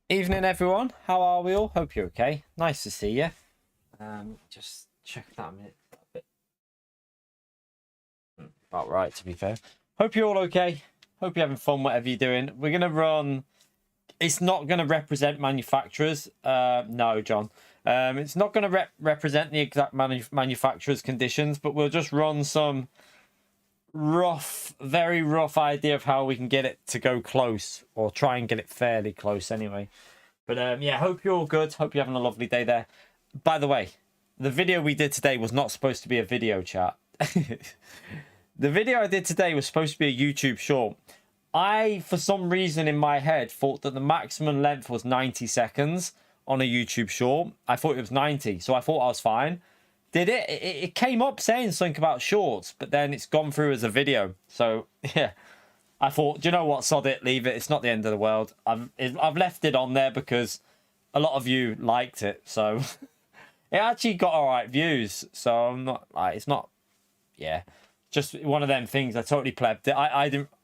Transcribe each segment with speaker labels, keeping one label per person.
Speaker 1: Evening, everyone. How are we all? Hope you're okay. Nice to see you. Just check that a minute. About right, to be fair. Hope you're all okay. Hope you're having fun, whatever you're doing. We're gonna run. It's not gonna represent manufacturers. No, John. It's not gonna represent the exact manufacturer's conditions, but we'll just run some very rough idea of how we can get it to go close, or try and get it fairly close anyway. But yeah, hope you're all good. Hope you're having a lovely day there. By the way, the video we did today was not supposed to be a video chat. The video I did today was supposed to be a YouTube short. I, for some reason in my head, thought that the maximum length was 90 seconds on a YouTube short. I thought it was 90, so I thought I was fine. Did it? It came up saying something about shorts, but then it's gone through as a video. So, yeah. I thought, do you know what? Sod it, leave it. It's not the end of the world. I've left it on there because a lot of you liked it. So, it actually got all right views. So, I'm not, like, it's not, yeah. Just one of them things. I totally plebbed it.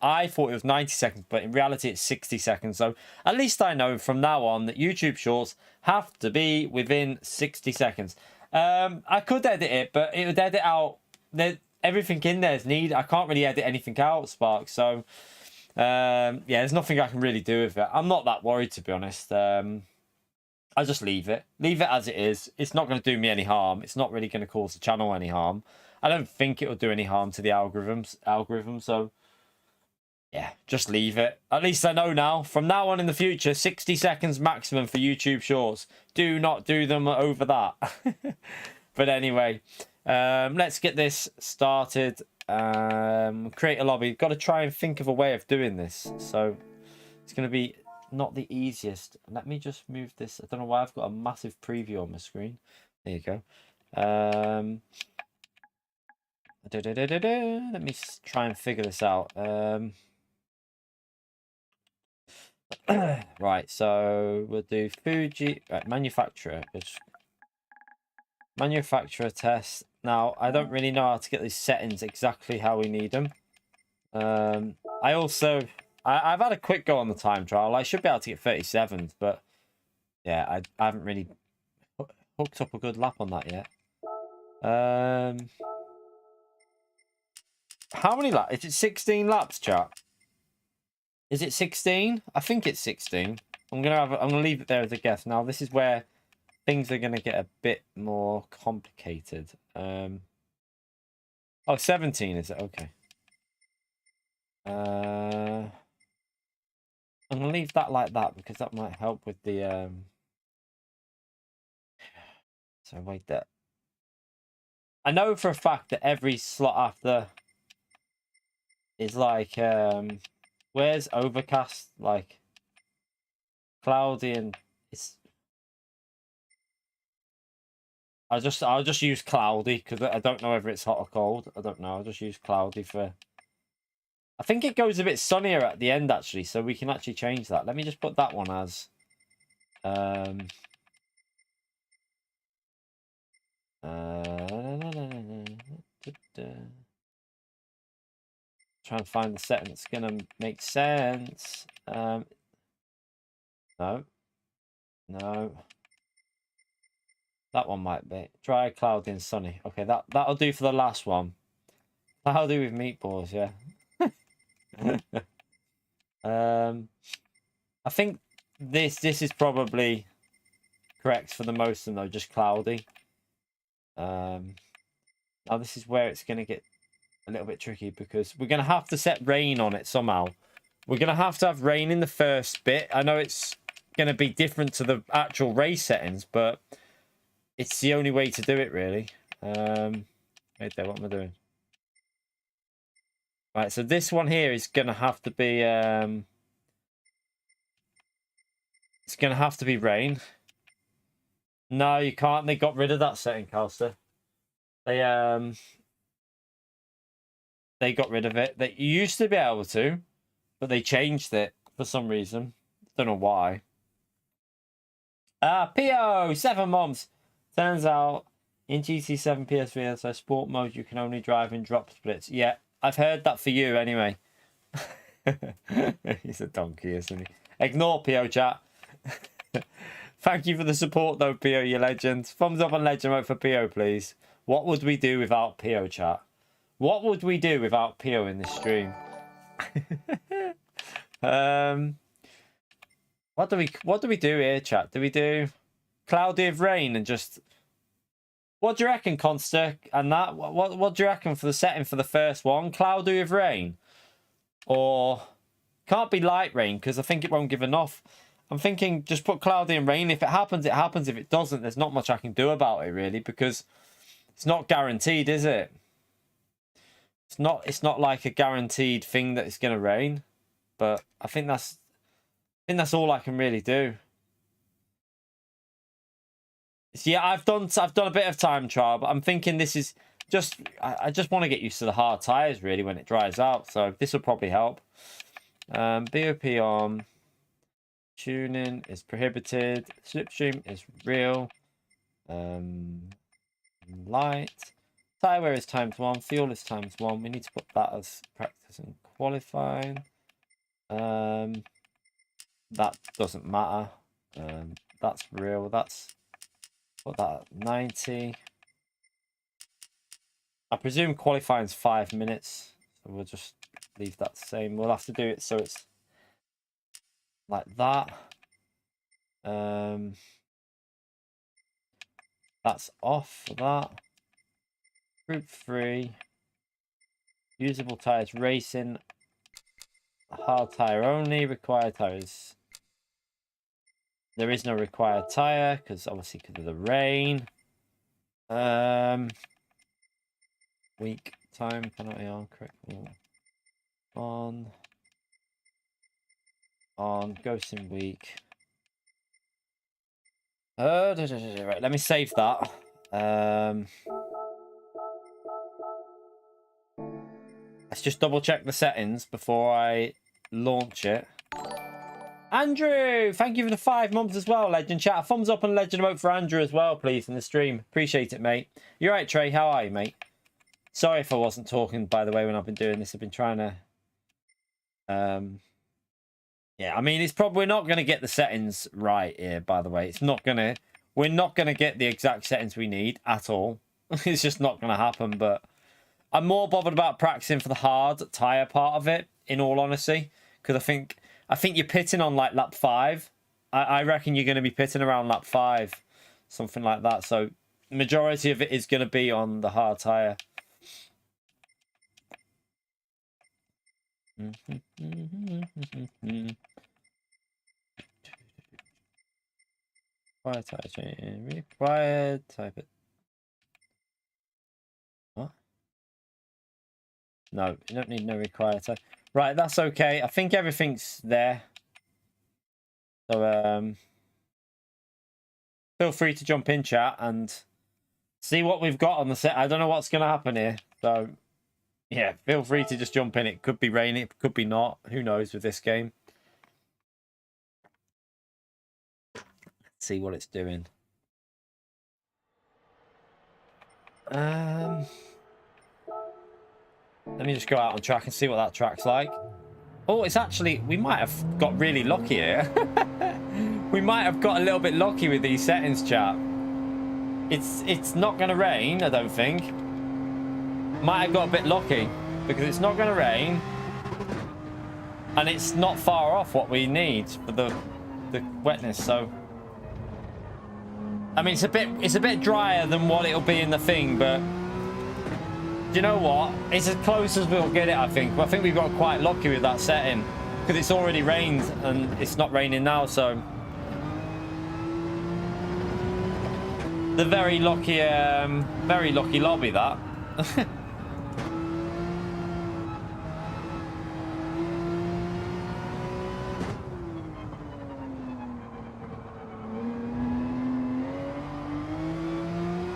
Speaker 1: I thought it was 90 seconds, but in reality it's 60 seconds. So at least I know from now on that YouTube shorts have to be within 60 seconds. I could edit it, but it would edit out everything in there is needed. I can't really edit anything out, Spark. So yeah, there's nothing I can really do with it. I'm not that worried, to be honest. I just leave it as it is. It's not going to do me any harm. It's not really going to cause the channel any harm. I don't think it will do any harm to the algorithm. So yeah, just leave it. At least I know now. From now on in the future, 60 seconds maximum for YouTube shorts. Do not do them over that. But anyway, let's get this started. Create a lobby. Got to try and think of a way of doing this. So it's going to be not the easiest. Let me just move this. I don't know why I've got a massive preview on my screen. There you go. Let me try and figure this out. Right, so we'll do Fuji, right, manufacturer. Manufacturer test. Now, I don't really know how to get these settings exactly how we need them. I've had a quick go on the time trial. I should be able to get 37s, but yeah, I haven't really hooked up a good lap on that yet. How many laps? Is it 16 laps, chat? Is it 16? I think it's 16. I'm gonna leave it there as a guess. Now this is where things are gonna get a bit more complicated. Oh, 17 is it? Okay. I'm gonna leave that like that because that might help with the So wait there. I know for a fact that every slot after is like where's overcast, like cloudy, and it's I'll just use cloudy because I don't know whether it's hot or cold. I don't know. I'll just use cloudy for. I think it goes a bit sunnier at the end actually, so we can actually change that. Let me just put that one as try and find the setting that's gonna make sense. No. That one might be dry, cloudy, and sunny. Okay, that'll do for the last one. That'll do with meatballs, yeah. I think this is probably correct for the most of them though, just cloudy. Now this is where it's gonna get a little bit tricky because we're gonna have to set rain on it somehow. We're gonna have to have rain in the first bit. I know it's gonna be different to the actual race settings, but it's the only way to do it really. Wait there, what am I doing? Right, so this one here is gonna have to be it's gonna have to be rain. No, you can't. They got rid of that setting, Calster. They got rid of it. They used to be able to, but they changed it for some reason. Don't know why. PO 7 months. Turns out in GT7 PS3, so sport mode, you can only drive in drop splits. Yeah, I've heard that for you anyway. He's a donkey, isn't he? Ignore PO chat. Thank you for the support, though, PO, you legend. Thumbs up on legend mode for PO, please. What would we do without PO, chat? What would we do without PO in this stream? What do we do here, chat? Do we do cloudy with rain and just... What do you reckon, Conster? And that, what do you reckon for the setting for the first one? Cloudy with rain? Or can't be light rain because I think it won't give enough. I'm thinking just put cloudy and rain. If it happens, it happens. If it doesn't, there's not much I can do about it really, because it's not guaranteed, is it? It's not like a guaranteed thing that it's going to rain. But I think that's all I can really do. So yeah, I've done a bit of time trial, but I'm thinking this is just I just want to get used to the hard tires really when it dries out. So this will probably help. BOP on. Tuning is prohibited. Slipstream is real. Light. Tire wear is ×1. Fuel is ×1. We need to put that as practice and qualifying. That doesn't matter. That's real. That's put that at 90. I presume qualifying is 5 minutes. So we'll just leave that the same. We'll have to do it so it's like that. That's off for that. Group 3. Usable tires racing. Hard tire only. Required tires. There is no required tire because obviously because of the rain. Week time penalty on correct. On ghosting week. Right, let me save that. Let's just double check the settings before I launch it. Andrew, thank you for the 5 months as well, legend chat. A thumbs up and legend vote for Andrew as well, please, in the stream. Appreciate it, mate. You're right, Trey. How are you, mate? Sorry if I wasn't talking, by the way, when I've been doing this. I've been trying to yeah, I mean, it's probably we're not going to get the settings right here, by the way. We're not going to get the exact settings we need at all. It's just not going to happen, but I'm more bothered about practicing for the hard tire part of it, in all honesty, because I think you're pitting on like lap 5. I reckon you're going to be pitting around lap 5, something like that. So the majority of it is going to be on the hard tire. Required tire change. Required. Type it. What? No, you don't need no required tire. Right, that's okay. I think everything's there. So feel free to jump in chat and see what we've got on the set. I don't know what's going to happen here. So yeah, feel free to just jump in. It could be raining, it could be not. Who knows with this game? Let's see what it's doing. Let me just go out on track and see what that track's like. Oh, it's actually... We might have got really lucky here. We might have got a little bit lucky with these settings, chat. It's not going to rain, I don't think. Might have got a bit lucky because it's not going to rain. And it's not far off what we need for the wetness, so... I mean, it's a bit drier than what it'll be in the thing, but... Do you know what? It's as close as we'll get it, I think. But I think we got quite lucky with that setting because it's already rained and it's not raining now, so the very lucky lobby that.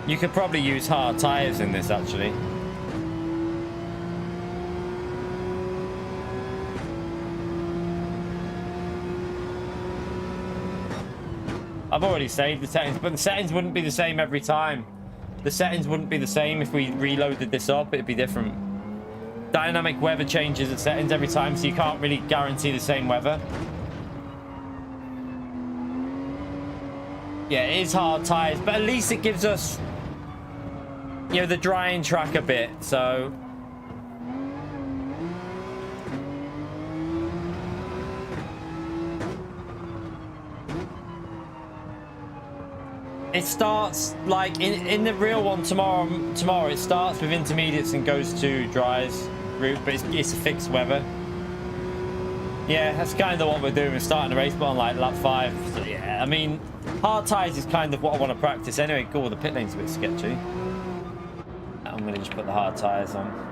Speaker 1: You could probably use hard tires in this, actually. I've already saved the settings, but the settings wouldn't be the same every time. The settings wouldn't be the same if we reloaded this up. It'd be different. Dynamic weather changes the settings every time, so you can't really guarantee the same weather. Yeah, it is hard tyres, but at least it gives us, you know, the drying track a bit, so... It starts, like, in the real one tomorrow it starts with intermediates and goes to dries route, but it's a fixed weather. Yeah, that's kind of what we're doing. We're starting the race on like lap 5. So yeah, I mean, hard tyres is kind of what I want to practice anyway. Cool, the pit lane's a bit sketchy. I'm going to just put the hard tyres on.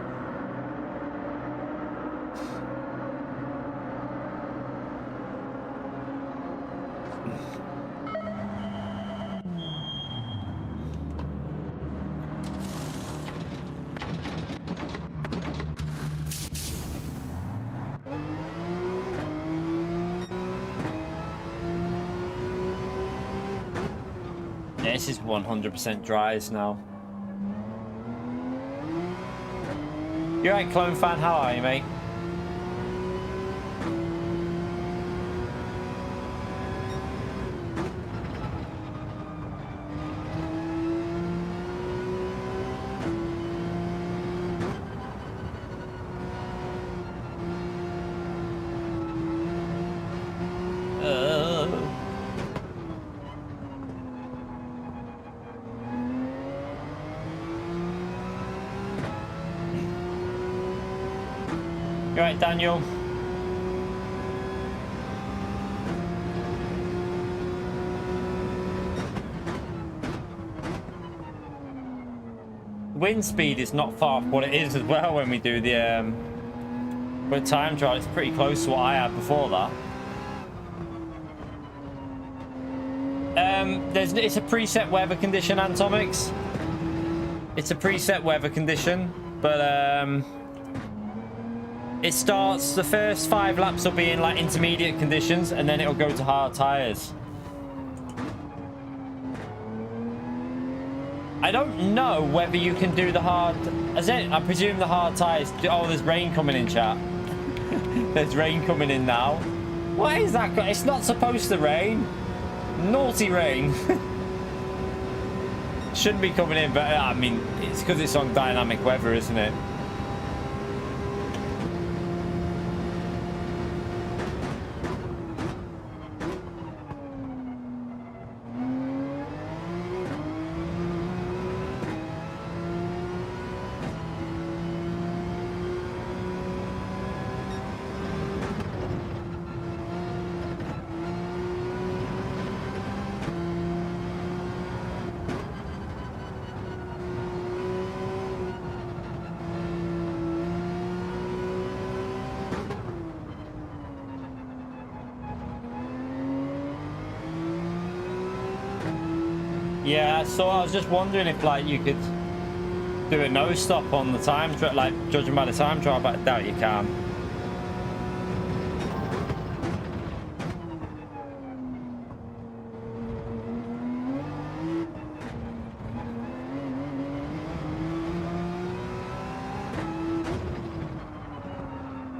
Speaker 1: This is 100% dries now. You right, Clone Fan? How are you, mate? You right, Daniel? Wind speed is not far from what it is as well when we do the time trial. It's pretty close to what I had before that. It's a preset weather condition, Antomics. It's a preset weather condition, but it starts, the first 5 laps will be in like intermediate conditions, and then it'll go to hard tires. I don't know whether you can do the hard, I presume the hard tires. Oh, there's rain coming in, chat. There's rain coming in now. Why is that? It's not supposed to rain. Naughty rain. Shouldn't be coming in, but I mean, it's because it's on dynamic weather, isn't it? Yeah, so I was just wondering if like you could do a no stop on the time trial, like judging by the time trial, but I doubt you can.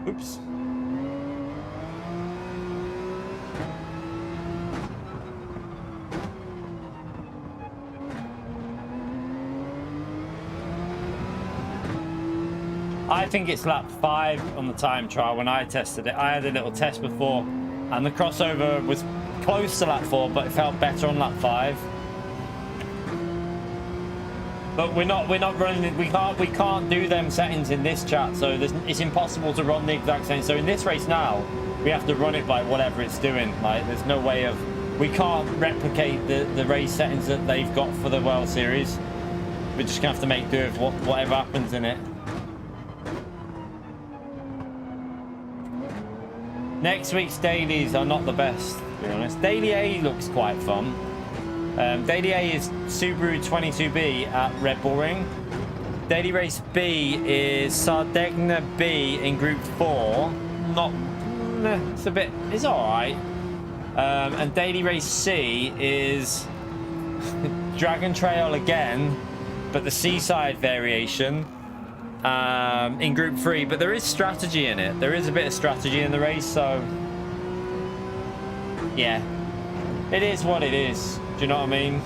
Speaker 1: Oops. I think it's lap 5 on the time trial when I tested it. I had a little test before, and the crossover was close to lap 4, but it felt better on lap 5. But we're not running. We can't do them settings in this chat, so it's impossible to run the exact same. So in this race now, we have to run it by whatever it's doing. Like there's no way of, we can't replicate the race settings that they've got for the World Series. We're just gonna have to make do with whatever happens in it. Next week's dailies are not the best, to be honest. Daily A looks quite fun. Daily A is Subaru 22B at Red Bull Ring. Daily Race B is Sardegna B in Group 4. It's alright. And Daily Race C is Dragon Trail again, but the seaside variation. In Group 3, but there is strategy in it. There is a bit of strategy in the race, so yeah, it is what it is. Do you know what I mean?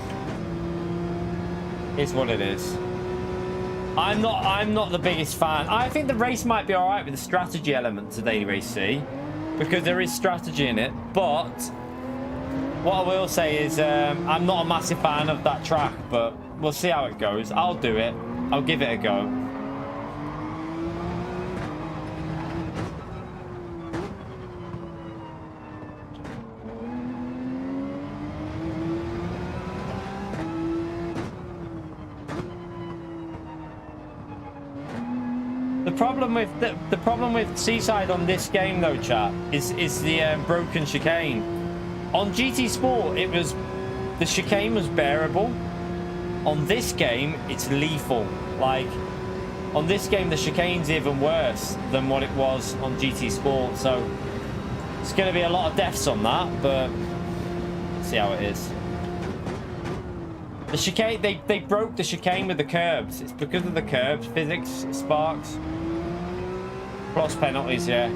Speaker 1: It's what it is. I'm not the biggest fan. I think the race might be all right with the strategy element to Daily Race C, because there is strategy in it. But what I will say is I'm not a massive fan of that track, but we'll see how it goes. I'll do it. I'll give it a go. The problem with Seaside on this game though, chat, is the broken chicane. On GT Sport, the chicane was bearable. On this game, it's lethal. Like, on this game, the chicane's even worse than what it was on GT Sport. So it's going to be a lot of deaths on that, but let's see how it is. The chicane, they broke the chicane with the curbs. It's because of the curbs, physics, sparks. Cross penalties, yeah.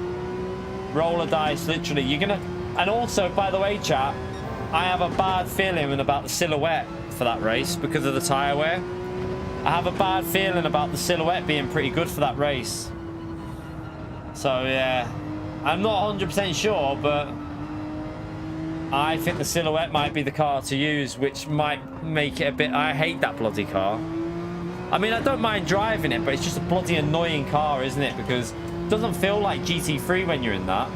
Speaker 1: Roller dice, literally. You're gonna... And also, by the way, chat, I have a bad feeling about the silhouette for that race because of the tyre wear. I have a bad feeling about the silhouette being pretty good for that race. So, yeah. I'm not 100% sure, but I think the silhouette might be the car to use, which might make it a bit... I hate that bloody car. I mean, I don't mind driving it, but it's just a bloody annoying car, isn't it? Because it doesn't feel like GT3 when you're in that.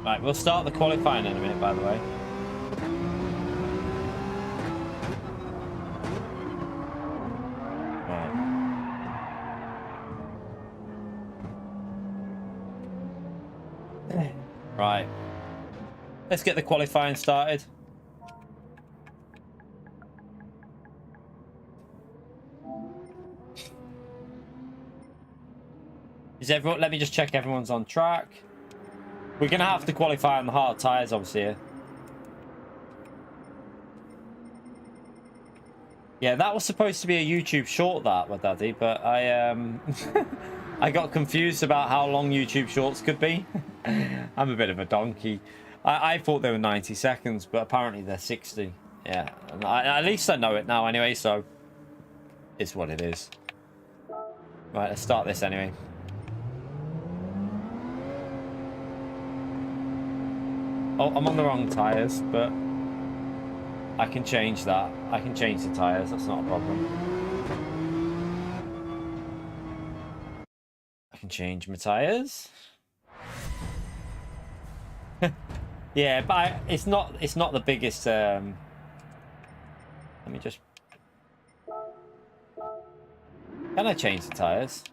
Speaker 1: Right, we'll start the qualifying in a minute, by the way. Right. Let's get the qualifying started. Is everyone... Let me just check everyone's on track. We're going to have to qualify on the hard tyres, obviously. Here. Yeah, that was supposed to be a YouTube short, that, with Daddy, but I I got confused about how long YouTube shorts could be. I'm a bit of a donkey. I thought they were 90 seconds, but apparently they're 60. Yeah, at least I know it now anyway, so it's what it is. Right, let's start this anyway. Oh, I'm on the wrong tyres, but I can change that. I can change the tyres, that's not a problem. I can change my tyres. Yeah, but it's not the biggest let me just... Can I change the tyres?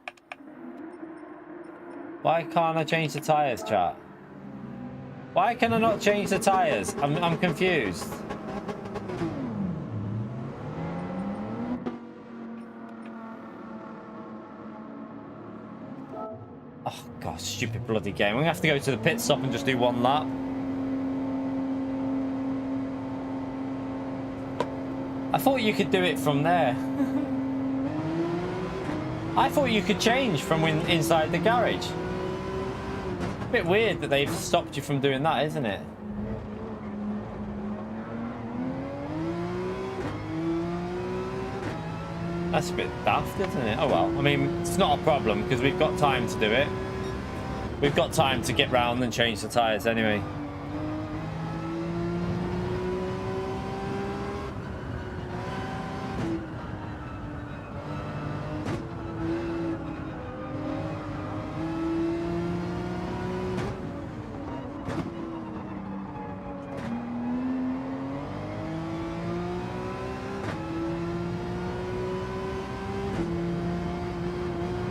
Speaker 1: Why can't I change the tyres, chat? Why can I not change the tyres? I'm confused. Oh god, stupid bloody game. I'm gonna have to go to the pit stop and just do one lap. I thought you could do it from there. I thought you could change from inside the garage. A bit weird that they've stopped you from doing that, isn't it? That's a bit daft, isn't it? Oh well, I mean, it's not a problem because we've got time to do it. We've got time to get round and change the tyres anyway.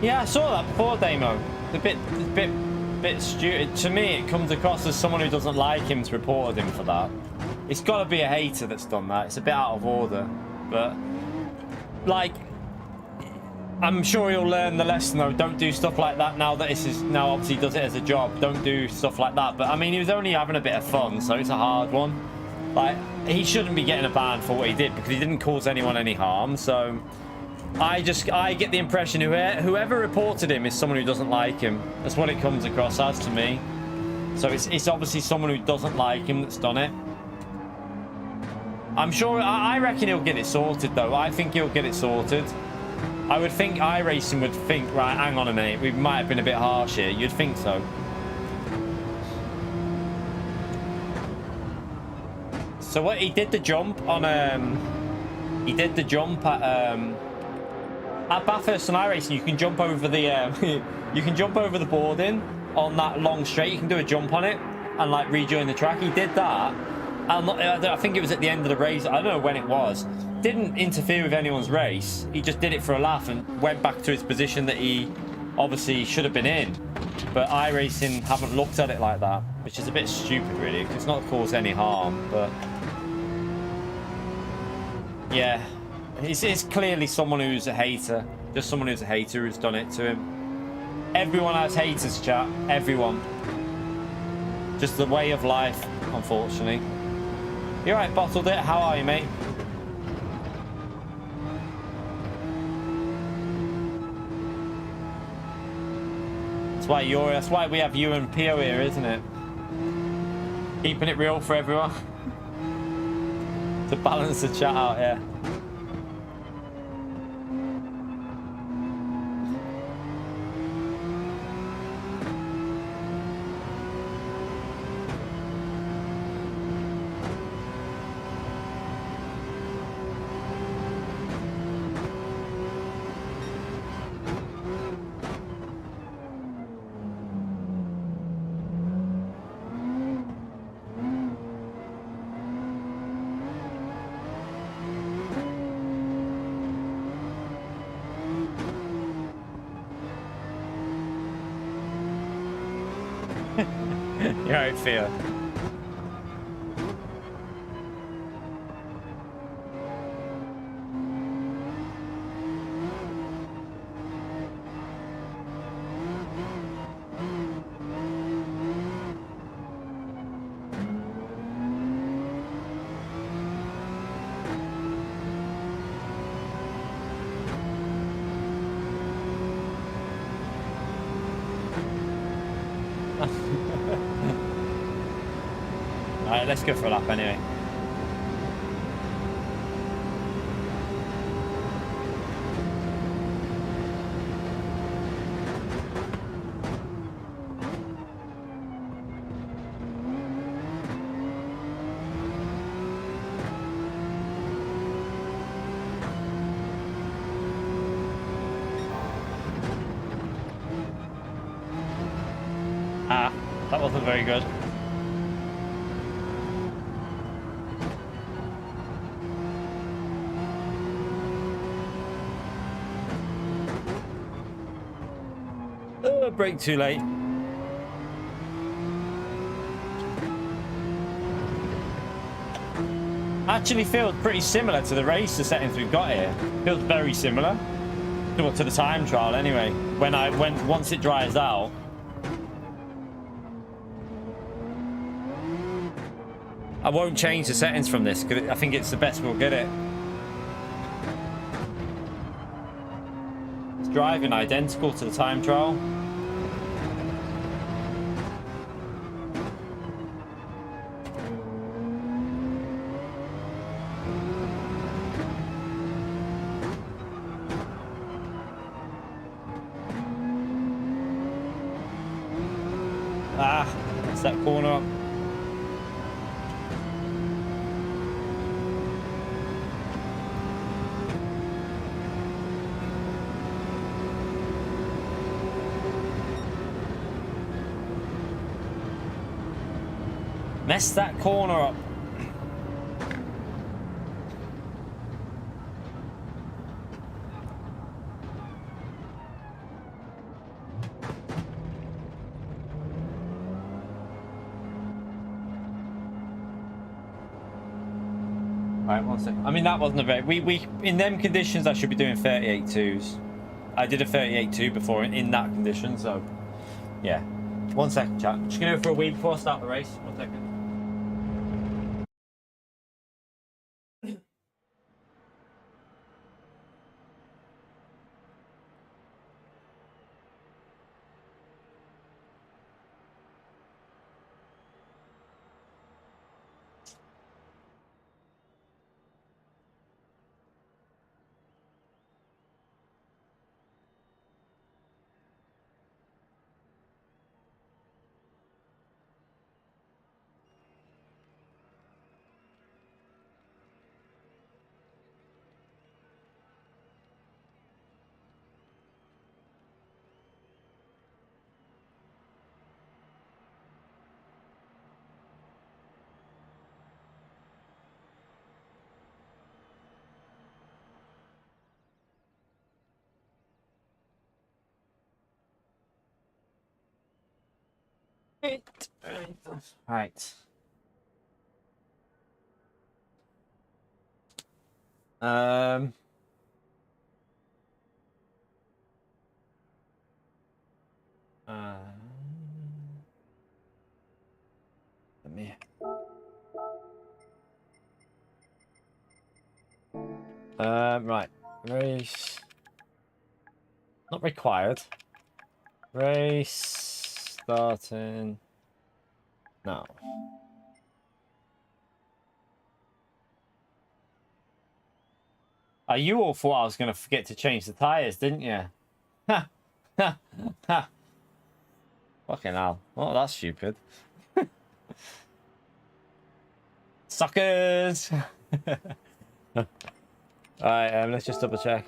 Speaker 1: Yeah, I saw that before, Damo. It's a bit stupid. To me, it comes across as someone who doesn't like him to report him for that. It's got to be a hater that's done that. It's a bit out of order. But, like, I'm sure he'll learn the lesson, though. Don't do stuff like that now that now obviously does it as a job. Don't do stuff like that. But, I mean, he was only having a bit of fun, so it's a hard one. Like, he shouldn't be getting a ban for what he did because he didn't cause anyone any harm. So I get the impression whoever reported him is someone who doesn't like him. That's what it comes across as to me. So it's obviously someone who doesn't like him that's done it. I'm sure, I reckon he'll get it sorted though. I think he'll get it sorted. I would think iRacing would think, right, hang on a minute, we might have been a bit harsh here. You'd think so. So what, he did the jump on, he did the jump at Bathurst and iRacing. You can jump over the, you can jump over the boarding on that long straight. You can do a jump on it and like rejoin the track. He did that. I think it was at the end of the race. I don't know when it was. Didn't interfere with anyone's race. He just did it for a laugh and went back to his position that he obviously should have been in. But iRacing haven't looked at it like that, which is a bit stupid really, because it's not caused any harm. But yeah, it's clearly someone who's a hater. Just someone who's a hater who's done it to him. Everyone has haters, chat. Everyone. Just the way of life, unfortunately. You alright, Bottled It? How are you, mate? That's why we have you and Pio here, isn't it? Keeping it real for everyone. To balance the chat out, yeah. You know how it feels. Alright, let's go for a lap anyway. Ah, that wasn't very good. Brake too late. Actually feels pretty similar to the racer settings we've got here. Feels very similar to the time trial anyway. Once it dries out. I won't change the settings from this because I think it's the best we'll get it. It's driving identical to the time trial. Ah, that's that corner up. Mess that corner up. Right, 1 second. I mean, that wasn't a very... We in them conditions, I should be doing 38.2s. I did a 38.2 before in that condition, so... Yeah. 1 second, chat. Just gonna go for a wee before I start the race. 1 second. Right. Let me. Right. Race. Not required. Race starting now. You all thought I was going to forget to change the tires, didn't you? Ha! Ha! Ha! Fucking hell. Oh, that's stupid. Suckers! Alright, let's just double check.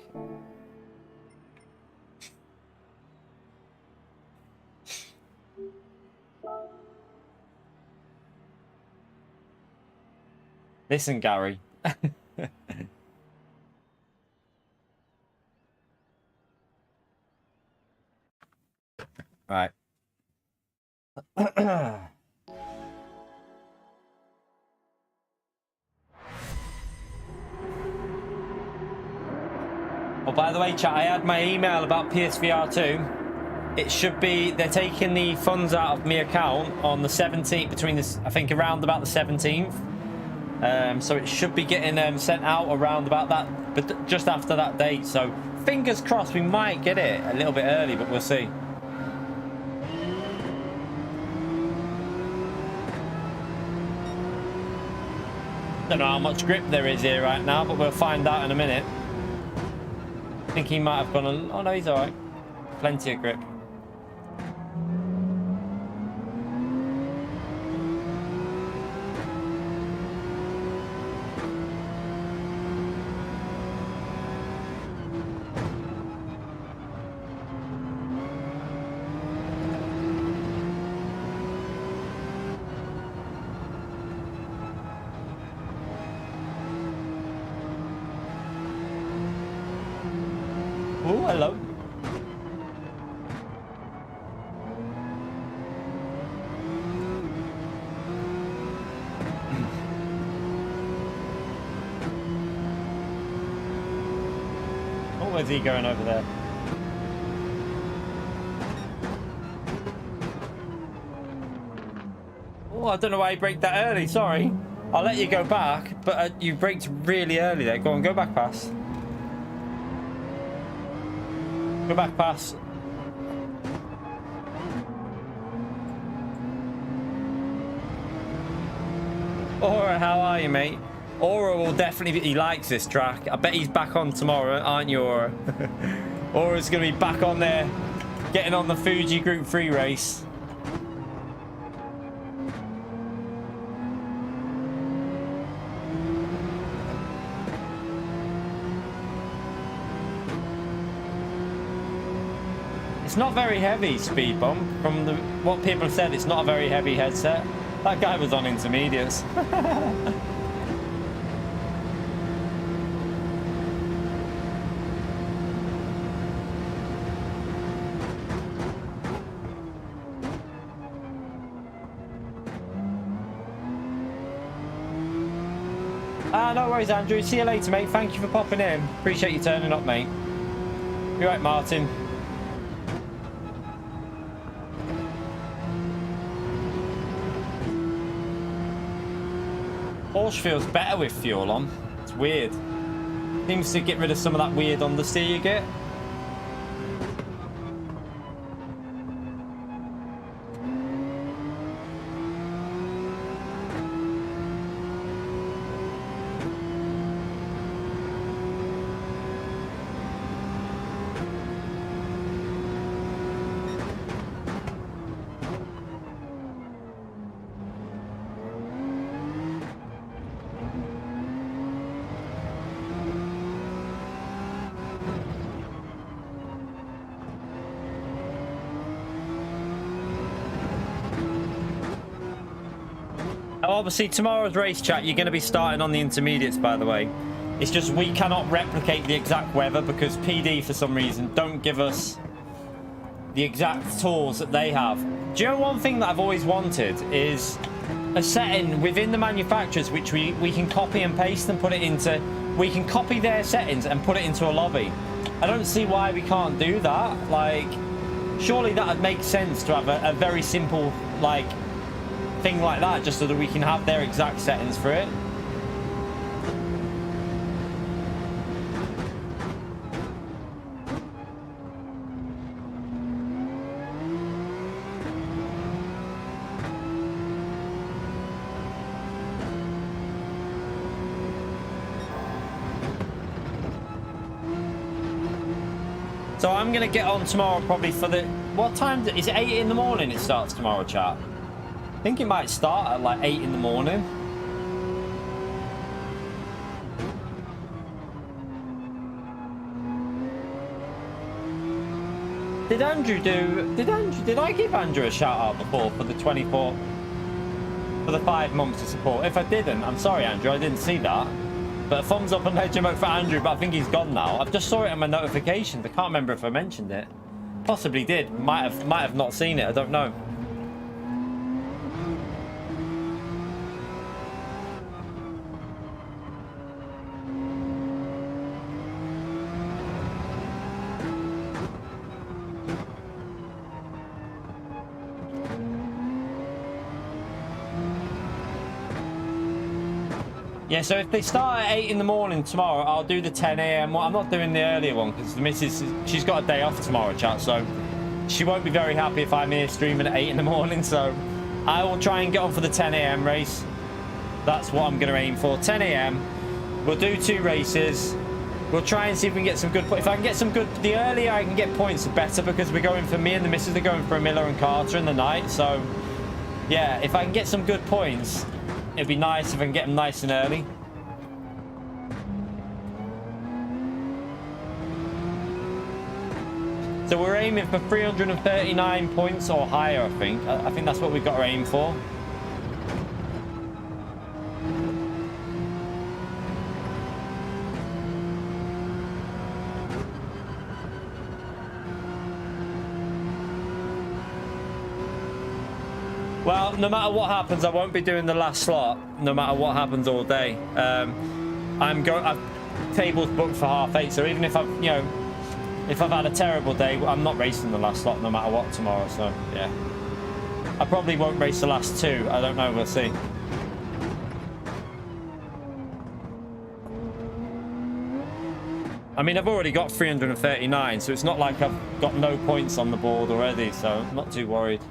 Speaker 1: Listen, Gary. Right. Oh, by the way, chat, I had my email about PSVR 2. It should be, they're taking the funds out of my account on the 17th, between this, I think around about the 17th. So it should be getting sent out around about that, but just after that date. So fingers crossed, we might get it a little bit early, but we'll see. Don't know how much grip there is here right now, but we'll find out in a minute. I think he might have gone on. Oh no, he's alright. Plenty of grip. Oh, hello. Oh, where's he going over there? Oh, I don't know why you braked that early, sorry. I'll let you go back, but you braked really early there. Go on, go back past. Go back past. Aura, how are you, mate? Aura will definitely be, he likes this track. I bet he's back on tomorrow, aren't you, Aura? Aura's going to be back on there, getting on the Fuji Group 3 race. It's not very heavy, Speed Bump. From what people have said, it's not a very heavy headset. That guy was on intermediates. No worries, Andrew. See you later, mate. Thank you for popping in. Appreciate you turning up, mate. You're right, Martin. Porsche feels better with fuel on. It's weird. Seems to get rid of some of that weird understeer you get. Obviously, tomorrow's race, chat, you're going to be starting on the intermediates, by the way. It's just we cannot replicate the exact weather because PD, for some reason, don't give us the exact tools that they have. Do you know one thing that I've always wanted is a setting within the manufacturers which we can copy and paste and put it into. We can copy their settings and put it into a lobby. I don't see why we can't do that. Like, surely that would make sense to have a very simple like thing like that, just so that we can have their exact settings for it. So I'm going to get on tomorrow probably for the... What time? Is it 8 in the morning it starts tomorrow, chat? I think it might start at like 8 in the morning. Did I give Andrew a shout out before for the 24... For the 5 months of support? If I didn't, I'm sorry, Andrew, I didn't see that. But a thumbs up and head emote for Andrew, but I think he's gone now. I've just saw it in my notifications. I can't remember if I mentioned it. Possibly did. Might have not seen it. I don't know. Yeah, so if they start at 8 in the morning tomorrow, I'll do the 10 a.m. one. I'm not doing the earlier one because the missus, she's got a day off tomorrow, chat, so she won't be very happy if I'm here streaming at 8 in the morning, so I will try and get on for the 10 a.m. race. That's what I'm going to aim for, 10 a.m. We'll do 2 races. We'll try and see if we can get some good points. If I can get some good, the earlier I can get points, the better, because we're going for, me and the missus are going for a Miller and Carter in the night, so yeah, if I can get some good points, it'd be nice if I can get them nice and early. So we're aiming for 339 points or higher, I think. I think that's what we've got to aim for. Well, no matter what happens, I won't be doing the last slot. No matter what happens all day, I've tables booked for 8:30. So even if if I've had a terrible day, I'm not racing the last slot no matter what tomorrow. So yeah, I probably won't race the last 2. I don't know. We'll see. I mean, I've already got 339, so it's not like I've got no points on the board already. So I'm not too worried.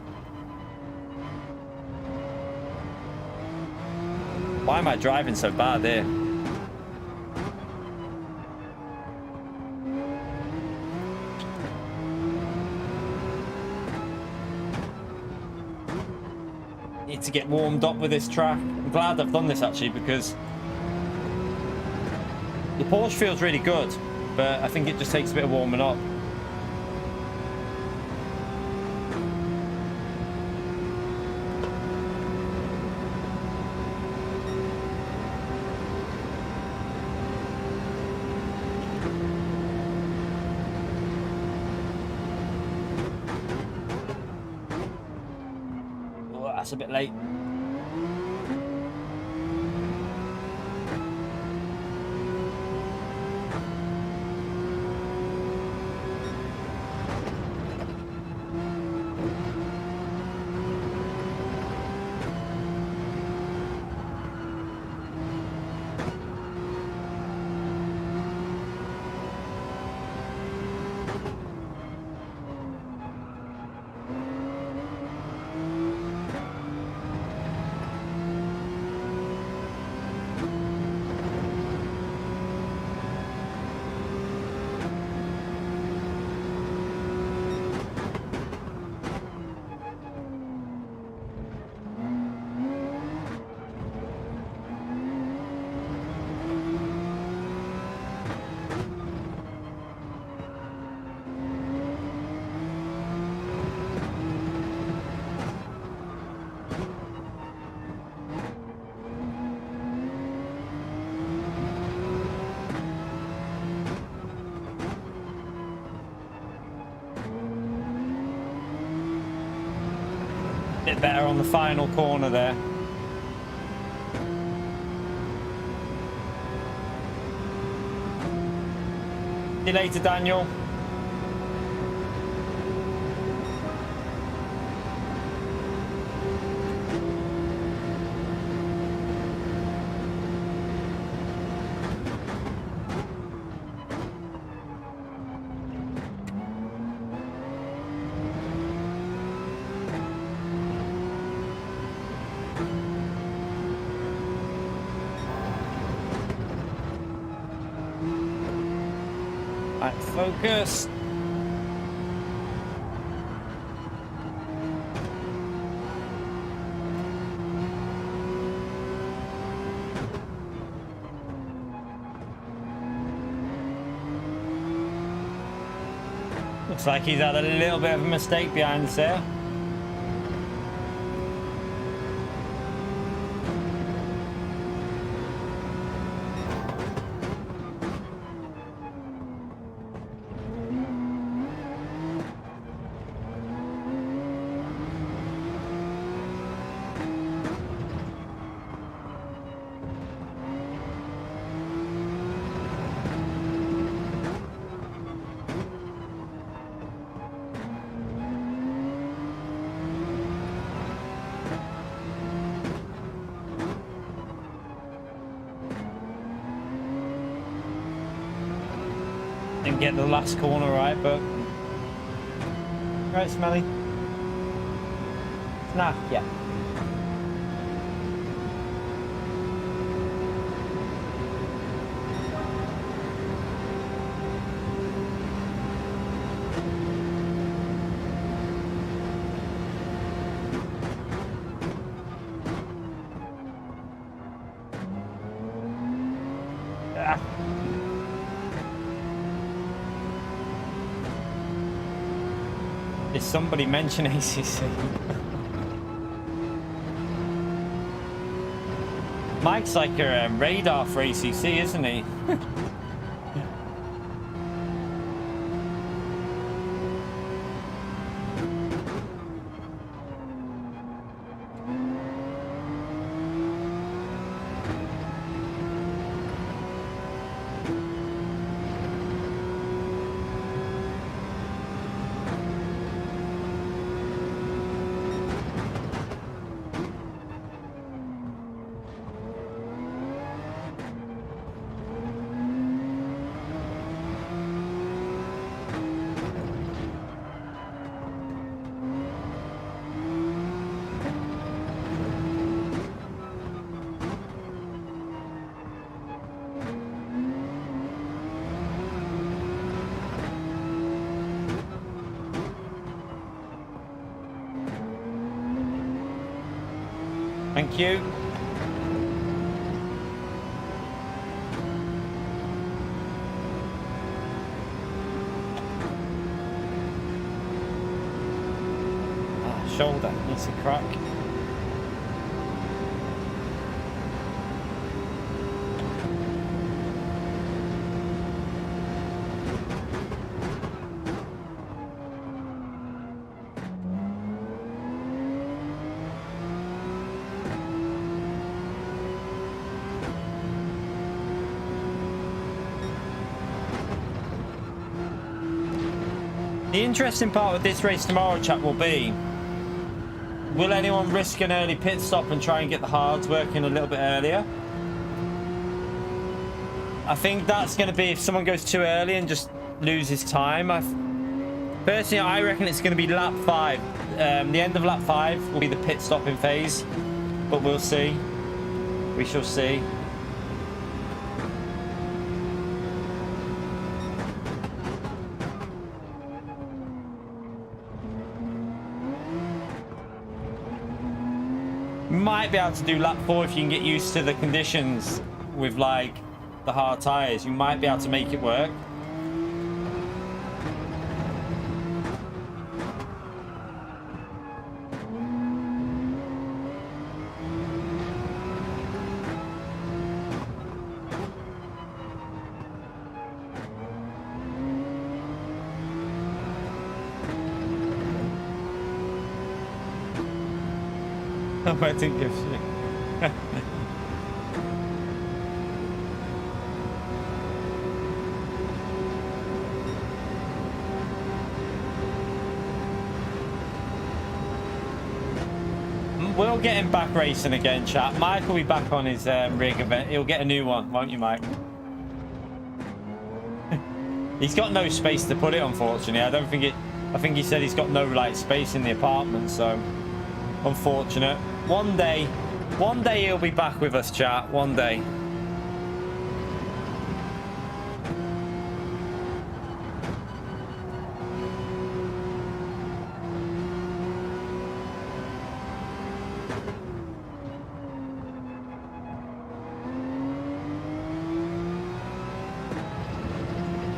Speaker 1: Why am I driving so bad here? Need to get warmed up with this track. I'm glad I've done this actually, because the Porsche feels really good, but I think it just takes a bit of warming up. A bit late. bit better on the final corner there. See you later, Daniel. Right, focus. Looks like he's had a little bit of a mistake behind us there. Didn't get the last corner right, but right, Smelly. Nah, yeah. Did somebody mention ACC? Mike's like a radar for ACC, isn't he? Thank you. Shoulder needs a crack. The interesting part of this race tomorrow, chat, will be, will anyone risk an early pit stop and try and get the hards working a little bit earlier? I think that's going to be if someone goes too early and just loses time. Personally, I reckon it's going to be lap 5. The end of lap 5 will be the pit stopping phase, but we'll see. We shall see. Might be able to do lap 4 if you can get used to the conditions with like the hard tires. You might be able to make it work. Wedding gift. We'll get him back racing again, chat. Mike will be back on his rig event. He'll get a new one, won't you, Mike? He's got no space to put it, unfortunately. I think he said he's got no like space in the apartment, so unfortunate. One day he'll be back with us, chat. One day.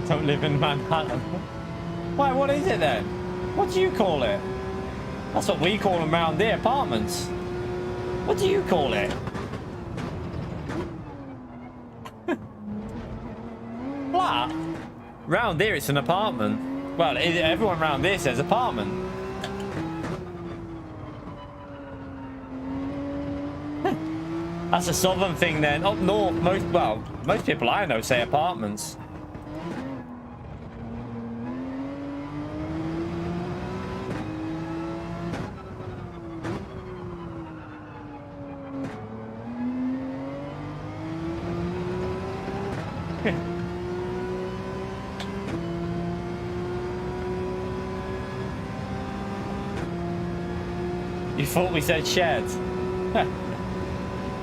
Speaker 1: Don't live in Manhattan. Why, what is it then? What do you call it? That's what we call them around here, apartments. What do you call it? Flat? Round here it's an apartment. Well, everyone around here says apartment. That's a southern thing then. Up north, most people I know say apartments. You thought we said shed?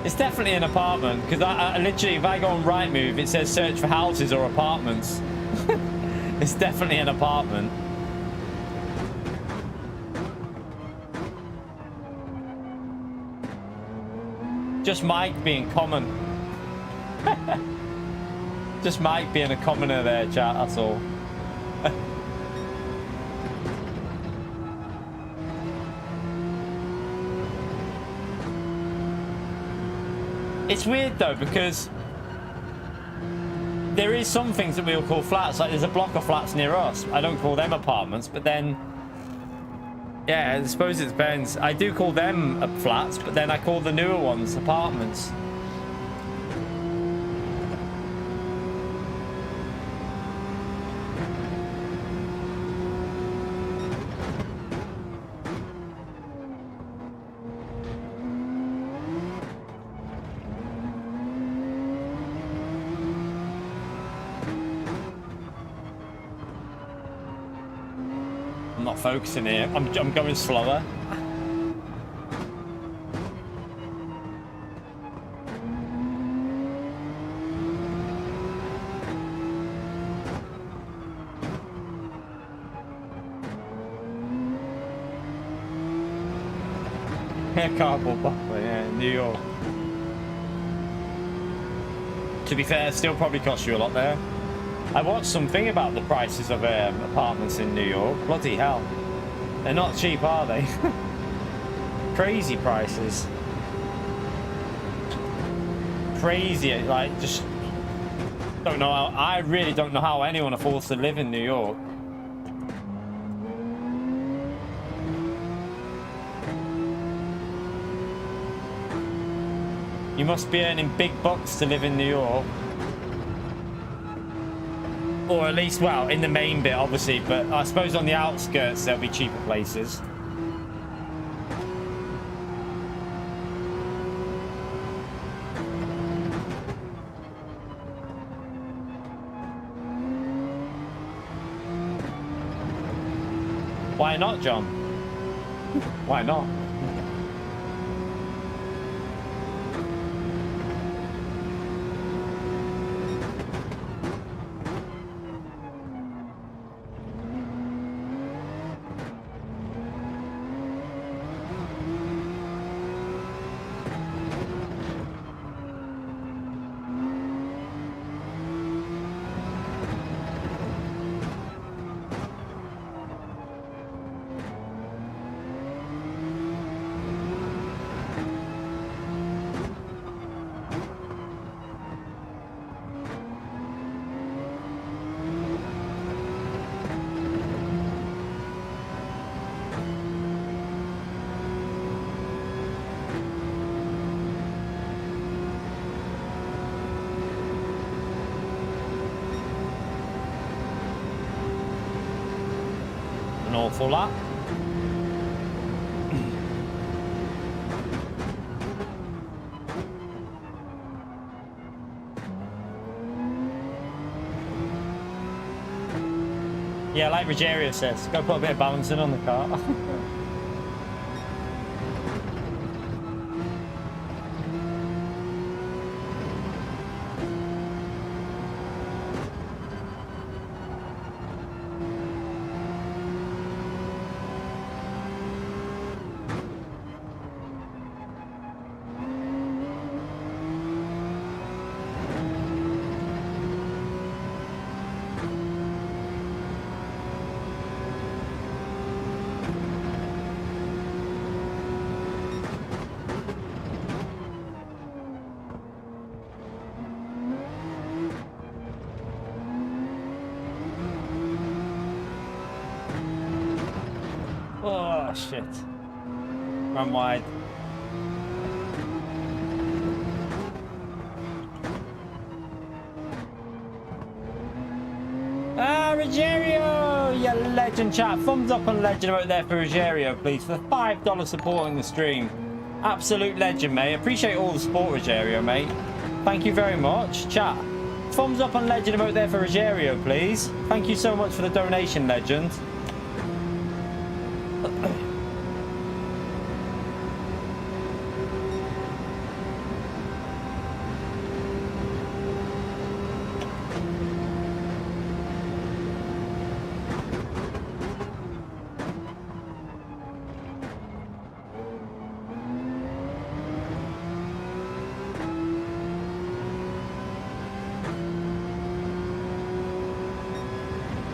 Speaker 1: It's definitely an apartment, because I literally, if I go on Rightmove, it says search for houses or apartments. It's definitely an apartment. Just Mike being common. Just Mike being a commoner there, chat, that's all. It's weird though, because there is some things that we'll call flats. Like there's a block of flats near us. I don't call them apartments, but then, yeah, I suppose it depends. I do call them flats, but then I call the newer ones apartments. Focusing here. I'm going slower. Yeah, cardboard buffer, yeah, New York. To be fair, it still probably costs you a lot there. I watched something about the prices of apartments in New York. Bloody hell. They're not cheap, are they? Crazy prices. Crazy, like, just don't know how, I really don't know how anyone affords to live in New York. You must be earning big bucks to live in New York. Or at least, well, in the main bit, obviously, but I suppose on the outskirts there'll be cheaper places. Why not, John? Why not? awful lot. Yeah, like Rogerio says, go put a bit of balancing on the car. Oh shit. Run wide. Ah, Rogerio! You legend, chat. Thumbs up on legend out there for Rogerio, please, for $5 supporting the stream. Absolute legend, mate. Appreciate all the support, Rogerio, mate. Thank you very much. Chat. Thumbs up on legend out there for Rogerio, please. Thank you so much for the donation, legend.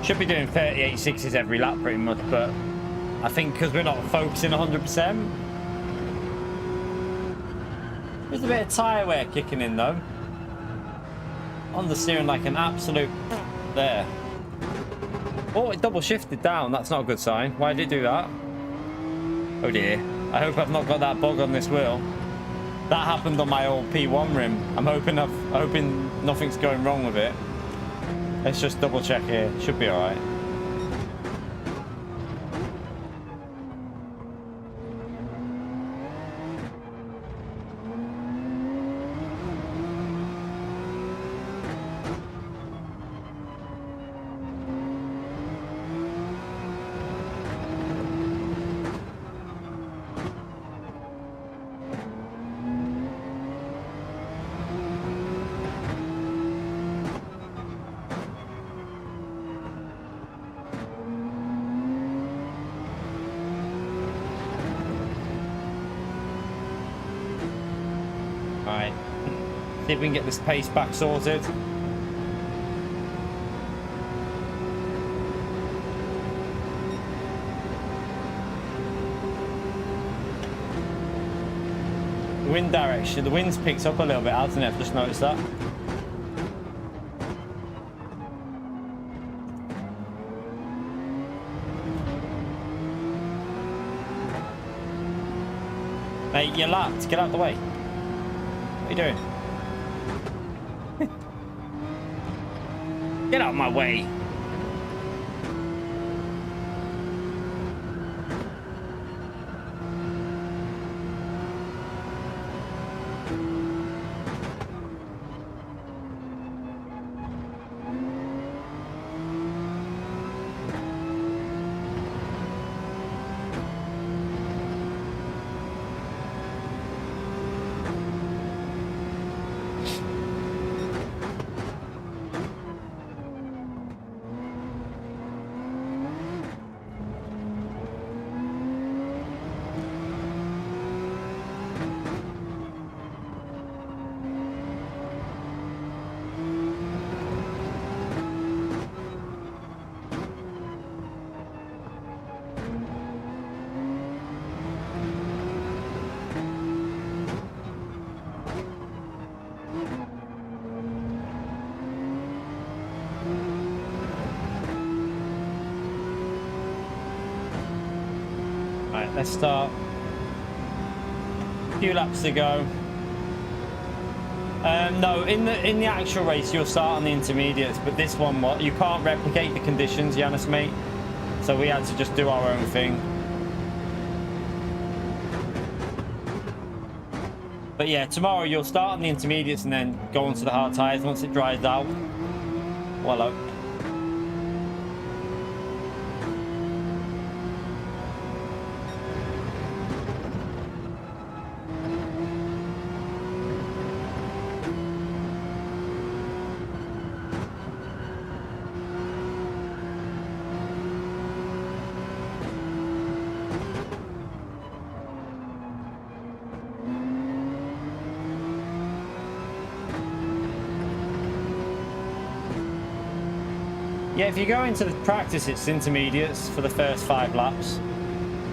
Speaker 1: Should be doing 38.6s every lap pretty much, but I think because we're not focusing 100%. There's a bit of tyre wear kicking in though. On the steering like an absolute... There. Oh, it double shifted down. That's not a good sign. Why did it do that? Oh dear. I hope I've not got that bug on this wheel. That happened on my old P1 rim. I'm hoping nothing's going wrong with it. Let's just double check here. Should be all right. See if we can get this pace back sorted. The wind direction, the wind's picked up a little bit, hasn't it? I've just noticed that. Mate, you're lapped. Get out of the way. What are you doing? Get out of my way. Let's start. A few laps to go. No, in the actual race you'll start on the intermediates, but this one, what you can't replicate the conditions, Yanis, mate. So we had to just do our own thing. But yeah, tomorrow you'll start on the intermediates and then go onto the hard tyres once it dries out. Well, yeah, if you go into the practice, it's intermediates for the first 5 laps,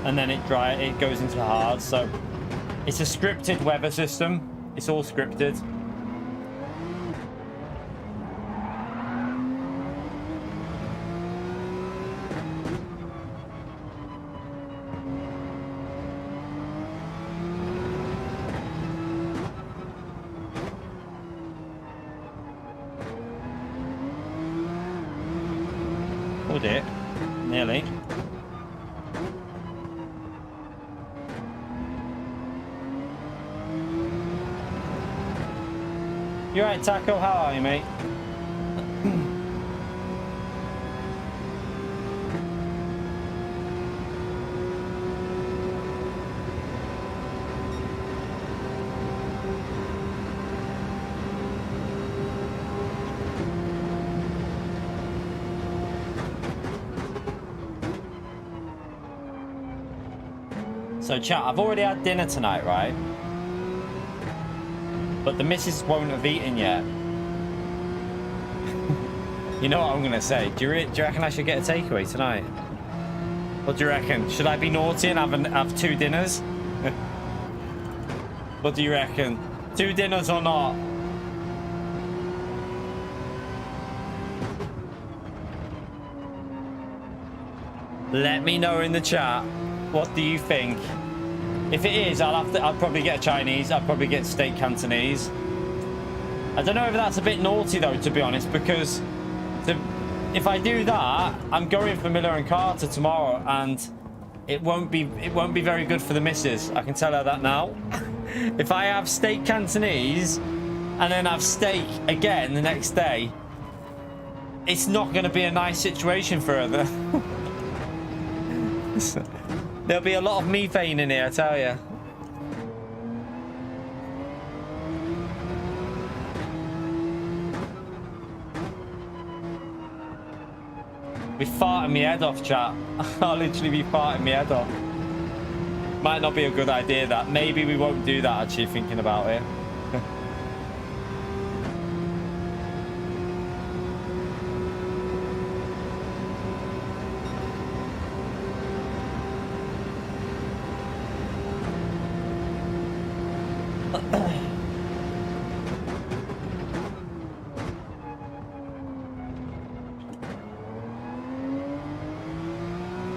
Speaker 1: and then it goes into hard. So it's a scripted weather system. It's all scripted. Hold it. Nearly. You right, Taco? How are you, mate? So chat, I've already had dinner tonight, right? But the missus won't have eaten yet. You know what I'm gonna say? Do you reckon I should get a takeaway tonight? What do you reckon? Should I be naughty and have 2 dinners? What do you reckon? 2 dinners or not? Let me know in the chat. What do you think? If it is, I'll probably get a Chinese. I'll probably get steak Cantonese. I don't know if that's a bit naughty though, to be honest, because if I do that, I'm going for Miller and Carter tomorrow, and it won't be very good for the missus. I can tell her that now. If I have steak Cantonese and then have steak again the next day, it's not going to be a nice situation for her. There'll be a lot of methane in here, I tell you. Be farting my head off, chat. I'll literally be farting my head off. Might not be a good idea, that. Maybe we won't do that, actually, thinking about it.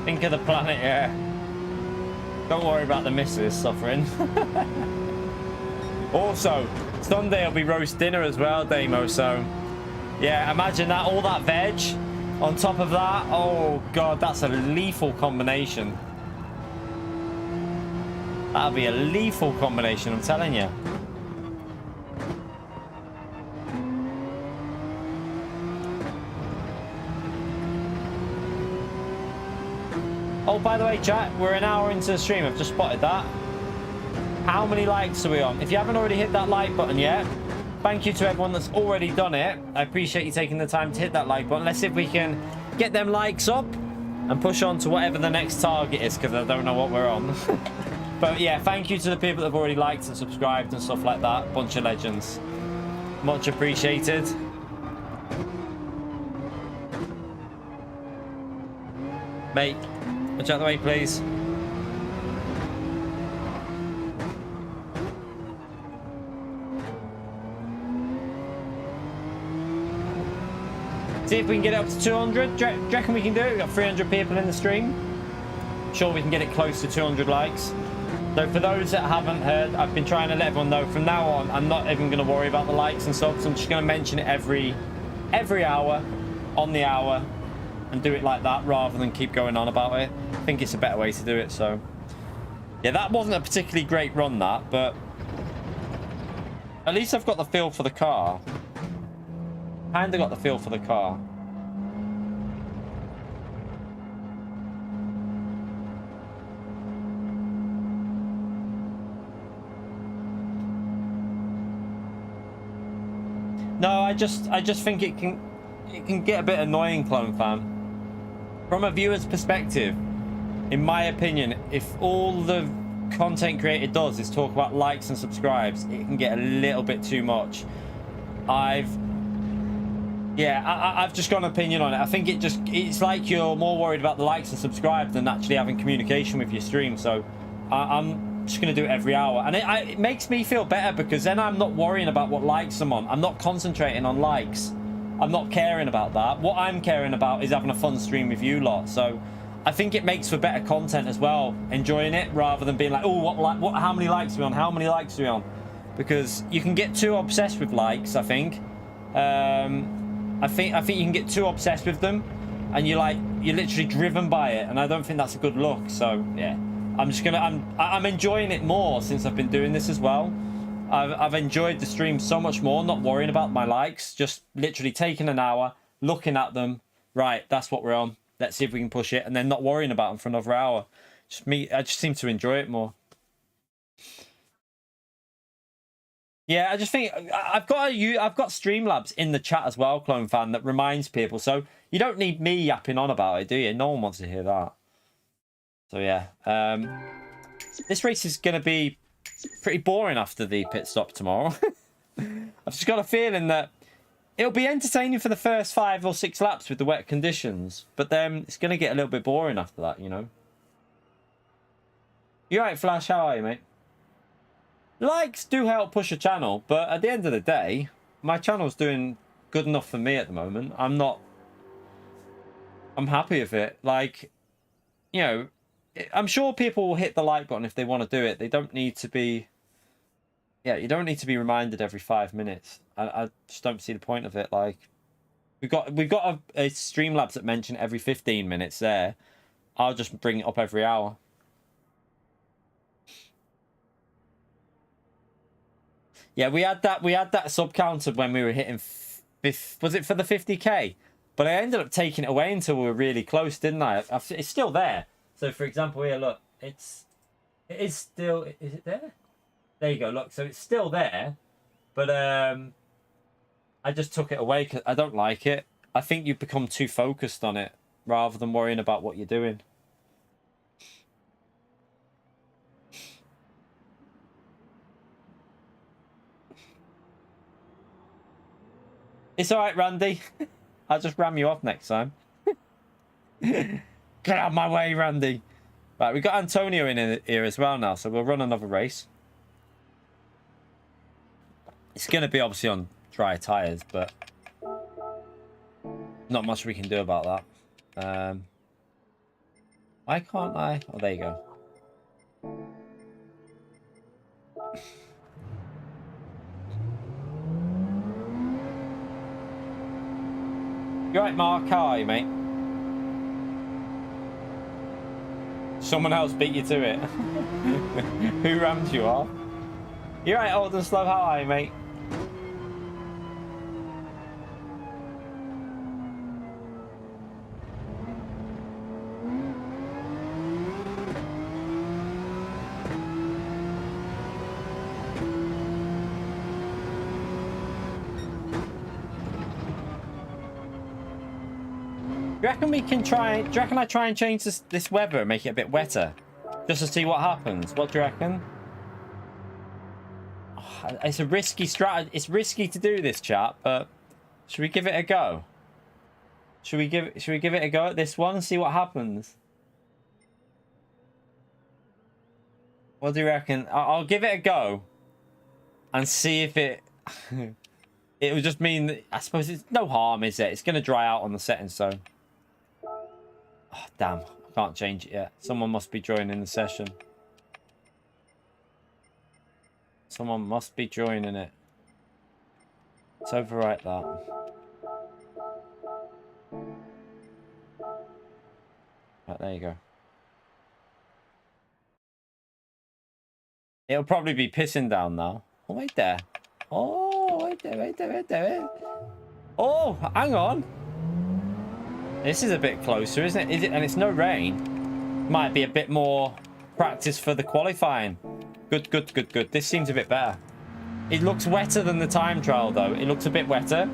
Speaker 1: Think of the planet, yeah. Don't worry about the missus suffering. Also, Sunday will be roast dinner as well, Damo, so yeah, imagine that, all that veg on top of that. Oh god, that's a lethal combination. That'll be a lethal combination, I'm telling you. Oh, by the way, chat, we're an hour into the stream. I've just spotted that. How many likes are we on? If you haven't already hit that like button yet, thank you to everyone that's already done it. I appreciate you taking the time to hit that like button. Let's see if we can get them likes up and push on to whatever the next target is, because I don't know what we're on. But yeah, thank you to the people that have already liked and subscribed and stuff like that. Bunch of legends. Much appreciated. Mate, watch out the way, please. See if we can get it up to 200. Do you reckon we can do it? We've got 300 people in the stream. Sure, we can get it close to 200 likes. So for those that haven't heard, I've been trying to let everyone know from now on, I'm not even going to worry about the likes and stuff. So I'm just going to mention it every hour, on the hour, and do it like that rather than keep going on about it. I think it's a better way to do it. So yeah, that wasn't a particularly great run, that, but at least I've got the feel for the car. Kind of got the feel for the car. No, I just think it can get a bit annoying, Clone Fan. From a viewer's perspective, in my opinion, if all the content creator does is talk about likes and subscribes, it can get a little bit too much. I've just got an opinion on it. I think it's like you're more worried about the likes and subscribes than actually having communication with your stream. So I'm just going to do it every hour. And it makes me feel better because then I'm not worrying about what likes I'm on. I'm not concentrating on likes. I'm not caring about that. What I'm caring about is having a fun stream with you lot. So I think it makes for better content as well, enjoying it rather than being like, oh, how many likes are we on? How many likes are we on? Because you can get too obsessed with likes, I think. I think you can get too obsessed with them, and you're literally driven by it, and I don't think that's a good look. So yeah, I'm enjoying it more since I've been doing this as well. I've enjoyed the stream so much more, not worrying about my likes, just literally taking an hour, looking at them. Right, that's what we're on. Let's see if we can push it, and then not worrying about them for another hour. I just seem to enjoy it more. Yeah, I just think I've got Streamlabs in the chat as well, Clone Fan, that reminds people. So you don't need me yapping on about it, do you? No one wants to hear that. So yeah, this race is going to be pretty boring after the pit stop tomorrow. I've just got a feeling that it'll be entertaining for the first 5 or 6 laps with the wet conditions, but then it's going to get a little bit boring after that, you know. You right, Flash? How are you, mate? Likes do help push a channel, but at the end of the day, my channel's doing good enough for me at the moment. I'm happy with it. Like, you know, I'm sure people will hit the like button if they want to do it. They don't need to be... Yeah, you don't need to be reminded every 5 minutes. I just don't see the point of it. Like, we've got a Streamlabs that mention every 15 minutes there. I'll just bring it up every hour. Yeah, we had that sub counter when we were hitting was it for the 50k? But I ended up taking it away until we were really close, didn't I? It's still there. So for example, here, look, it is still, is it there? There you go, look, so it's still there, but I just took it away because I don't like it. I think you become too focused on it rather than worrying about what you're doing. It's all right, Randy. I'll just ram you off next time. Get out of my way, Randy. Right, we've got Antonio in here as well now, so we'll run another race. It's going to be obviously on dry tyres, but not much we can do about that. Why can't I? Oh, there you go. You right, Mark? How are you, mate? Someone else beat you to it. Who rammed you off? You right, old and slow? How are you, mate? Do you reckon we can try? Do you reckon I try and change this weather and make it a bit wetter, just to see what happens? What do you reckon? Oh, it's a risky strategy. It's risky to do this, chat. But should we give it a go? Should we give it a go at this one and see what happens? What do you reckon? I'll give it a go and see if it. It would just mean that, I suppose it's no harm, is it? It's going to dry out on the setting, so. Oh, damn, I can't change it yet. Someone must be joining the session. Someone must be joining it. Let's overwrite that. Perfect. There you go. It'll probably be pissing down now. Oh, wait there. Oh, wait there, wait there, wait there. Oh, hang on. This is a bit closer, isn't it? Is it? And it's no rain. Might be a bit more practice for the qualifying. Good, good, good, good. This seems a bit better. It looks wetter than the time trial, though. It looks a bit wetter.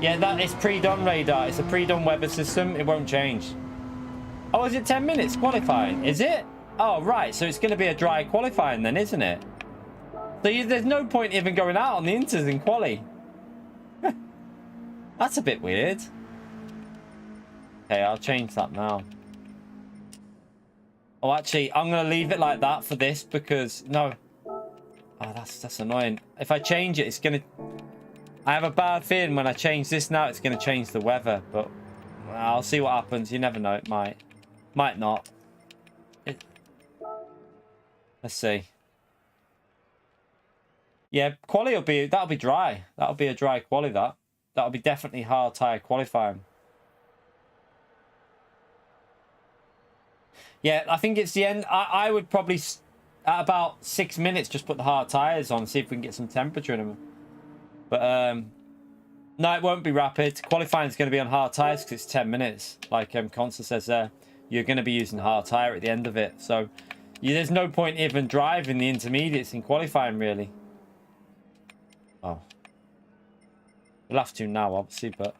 Speaker 1: Yeah, that is pre-done radar. It's a pre-done weather system. It won't change. Oh, is it 10 minutes qualifying? Is it? Oh, right. So it's going to be a dry qualifying then, isn't it? So there's no point even going out on the inters in quali. That's a bit weird. Okay, I'll change that now. Oh, actually, I'm going to leave it like that for this because... No. Oh, that's annoying. If I change it, it's going to... I have a bad feeling when I change this now, it's going to change the weather. But I'll see what happens. You never know. It might. Might not. Let's see. Yeah, quali will be... That'll be dry. That'll be a dry quali, that. That'll be definitely hard tyre qualifying. Yeah, I think it's the end. I would probably, at about 6 minutes, just put the hard tyres on, see if we can get some temperature in them. But, no, it won't be rapid. Qualifying is going to be on hard tyres because it's 10 minutes. Like Consta says there, you're going to be using hard tyre at the end of it. So, there's no point even driving the intermediates in qualifying, really. Oh. We'll have to now, obviously, but...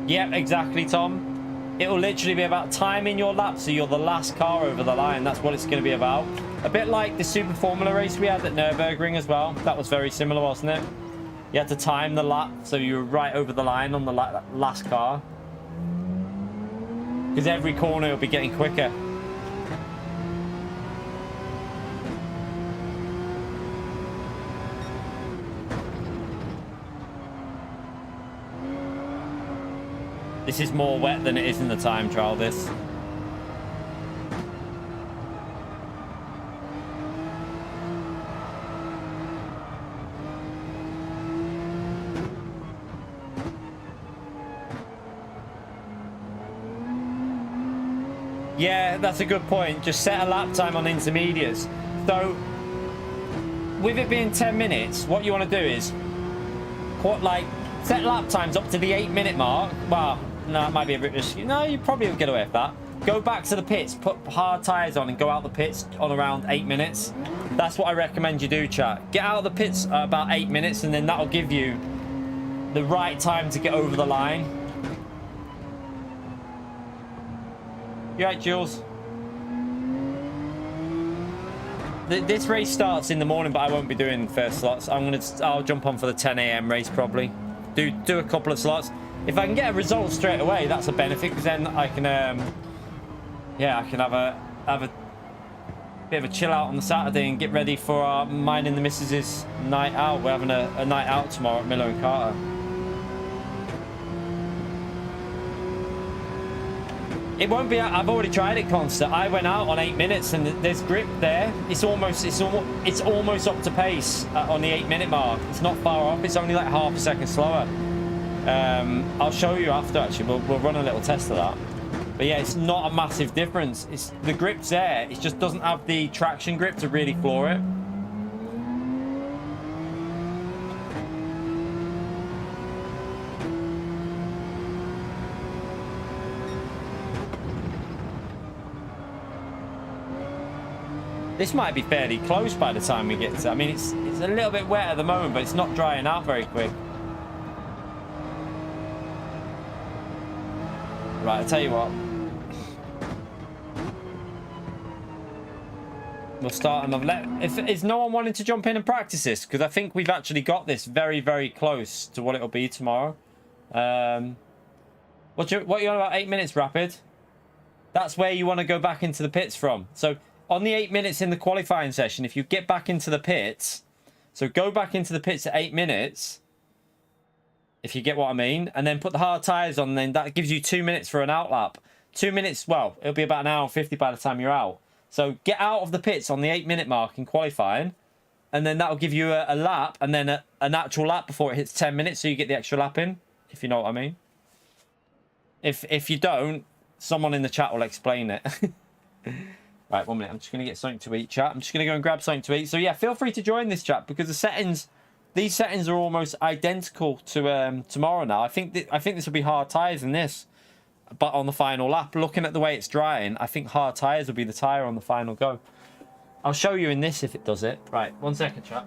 Speaker 1: Yep, exactly, Tom. It will literally be about timing your lap so you're the last car over the line. That's what it's going to be about. A bit like the Super Formula race we had at Nürburgring as well. That was very similar, wasn't it? You had to time the lap so you were right over the line on the last car. Because every corner will be getting quicker. This is more wet than it is in the time trial, this. Yeah, that's a good point. Just set a lap time on intermediates. So, with it being 10 minutes, what you want to do is, set lap times up to the 8-minute mark. Well, no, it might be a bit risky. No, you probably will get away with that. Go back to the pits, put hard tyres on and go out the pits on around 8 minutes. That's what I recommend you do, chat. Get out of the pits at about 8 minutes and then that'll give you the right time to get over the line. You right, Jules? This race starts in the morning, but I won't be doing first slots. I'll jump on for the 10 AM race probably. Do a couple of slots. If I can get a result straight away, that's a benefit because then I can, yeah, I can have a bit of a chill out on the Saturday and get ready for our mine and the missus's night out. We're having a night out tomorrow at Miller and Carter. It won't be. I've already tried it, Consta. I went out on 8 minutes and there's grip there. It's almost up to pace on the 8-minute mark. It's not far off. It's only like half a second slower. I'll show you after. Actually, we'll run a little test of that. But yeah, it's not a massive difference. It's the grip's there. It just doesn't have the traction grip to really floor it. This might be fairly close by the time we get to... I mean, it's a little bit wet at the moment, but it's not drying out very quick. Right, I'll tell you what. We'll start and is no one wanting to jump in and practice this? Because I think we've actually got this very, very close to what it'll be tomorrow. What you on about 8 minutes rapid? That's where you want to go back into the pits from. So on the 8 minutes in the qualifying session, if you get back into the pits, so go back into the pits at 8 minutes, if you get what I mean, and then put the hard tyres on, then that gives you 2 minutes for an outlap. 2 minutes, well, it'll be about an hour and 50 by the time you're out. So get out of the pits on the 8-minute mark in qualifying, and then that'll give you a lap, and then an actual lap before it hits 10 minutes, so you get the extra lap in, if you know what I mean. If you don't, someone in the chat will explain it. Right, 1 minute. I'm just going to get something to eat, chat. I'm just going to go and grab something to eat. So yeah, feel free to join this chat, because the settings, these settings are almost identical to tomorrow now. I think this will be hard tyres in this, but on the final lap, looking at the way it's drying, I think hard tyres will be the tyre on the final go. I'll show you in this if it does it. Right, 1 second, chat.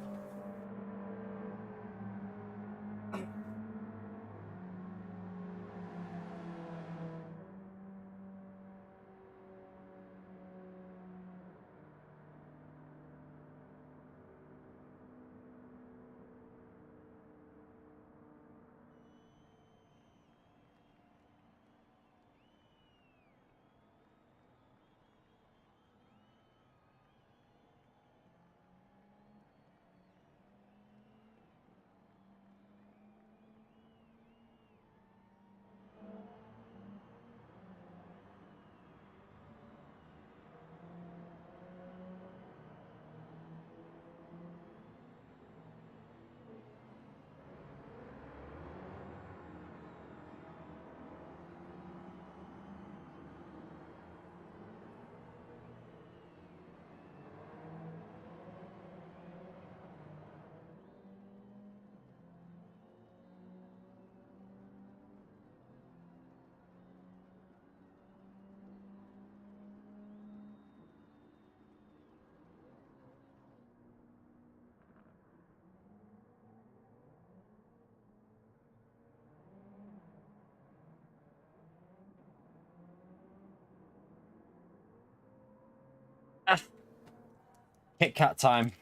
Speaker 1: Kit Kat time.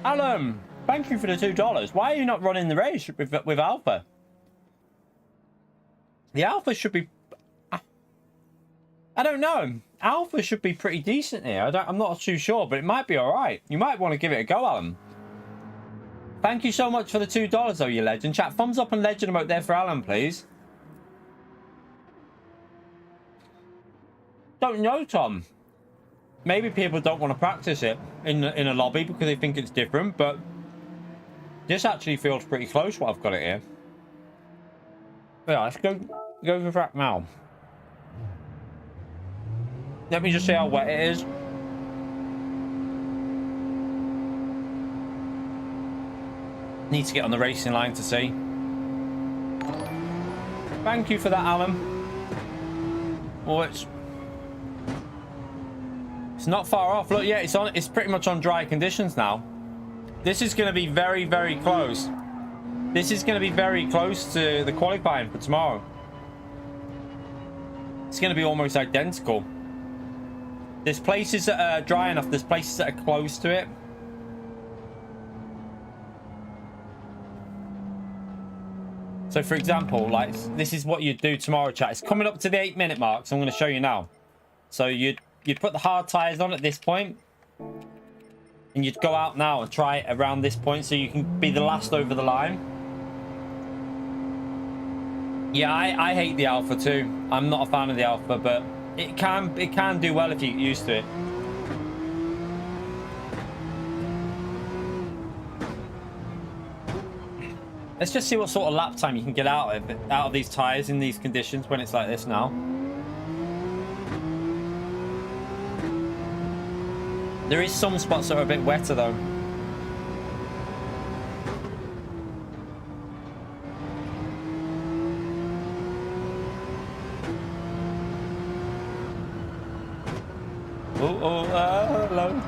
Speaker 1: Alan, thank you for the $2. Why are you not running the race with Alpha? The Alpha should be... I don't know. Alpha should be pretty decent here. I'm not too sure, but it might be all right. You might want to give it a go, Alan. Thank you so much for the $2, though, you legend. Chat, thumbs up and legend emote there for Alan, please. Don't know, Tom. Maybe people don't want to practice it in a lobby because they think it's different, but this actually feels pretty close what I've got it here. Yeah, let's go for track now. Let me just see how wet it is. Need to get on the racing line to see. Thank you for that, Alan. Oh, it's not far off. Look, yeah, it's pretty much on dry conditions now. This is going to be very, very close. This is going to be very close to the qualifying for tomorrow. It's going to be almost identical. There's places that are dry enough. There's places that are close to it. So, for example, like, this is what you'd do tomorrow, chat. It's coming up to the 8-minute mark, so I'm going to show you now. So, you'd put the hard tyres on at this point, and you'd go out now and try it around this point so you can be the last over the line. Yeah, I hate the Alpha too. I'm not a fan of the Alpha, but it can do well if you get used to it. Let's just see what sort of lap time you can get out of these tyres in these conditions when it's like this now. There is some spots that are a bit wetter though. Hello.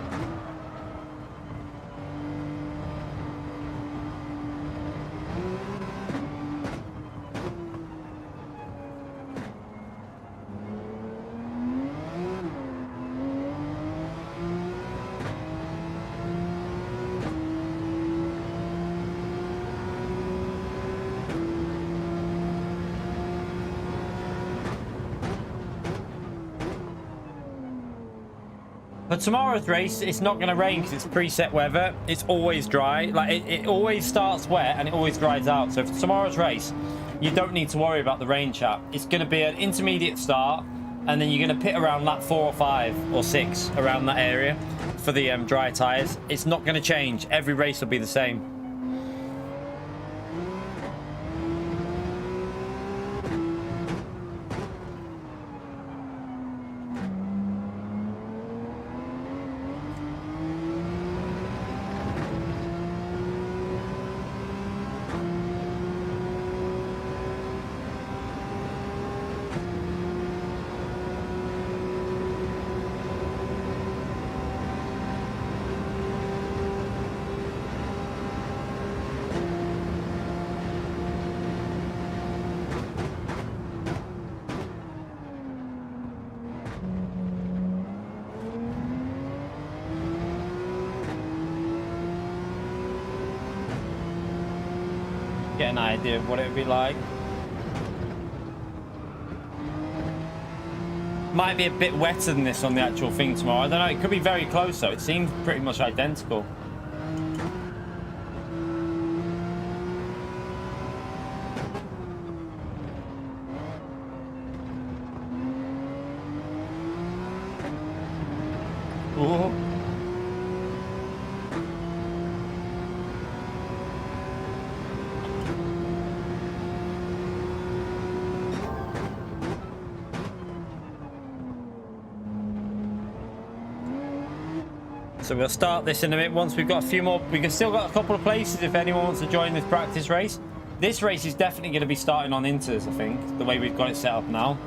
Speaker 1: For tomorrow's race, it's not going to rain because it's preset weather. It's always dry. Like, it always starts wet and it always dries out. So for tomorrow's race, you don't need to worry about the rain, chat. It's going to be an intermediate start, and then you're going to pit around lap 4 or 5 or 6 around that area for the dry tyres. It's not going to change. Every race will be the same. Get an idea of what it would be like. Might be a bit wetter than this on the actual thing tomorrow. I don't know. It could be very close though. It seems pretty much identical. Ooh. So we'll start this in a minute. Once we've got a few more, we can still got a couple of places if anyone wants to join this practice race. This race is definitely going to be starting on INTERS, I think, the way we've got it set up now.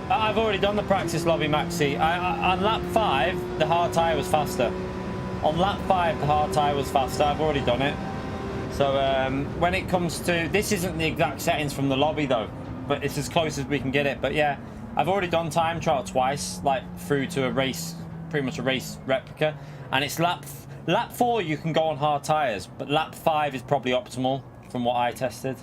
Speaker 1: I've already done the practice lobby, Maxi. On lap 5, the hard tyre was faster. On lap 5, the hard tyre was faster. I've already done it. So when it comes to... This isn't the exact settings from the lobby, though. But it's as close as we can get it. But yeah, I've already done time trial twice, like through to a race, pretty much a race replica. And it's lap 4, you can go on hard tyres. But lap 5 is probably optimal from what I tested.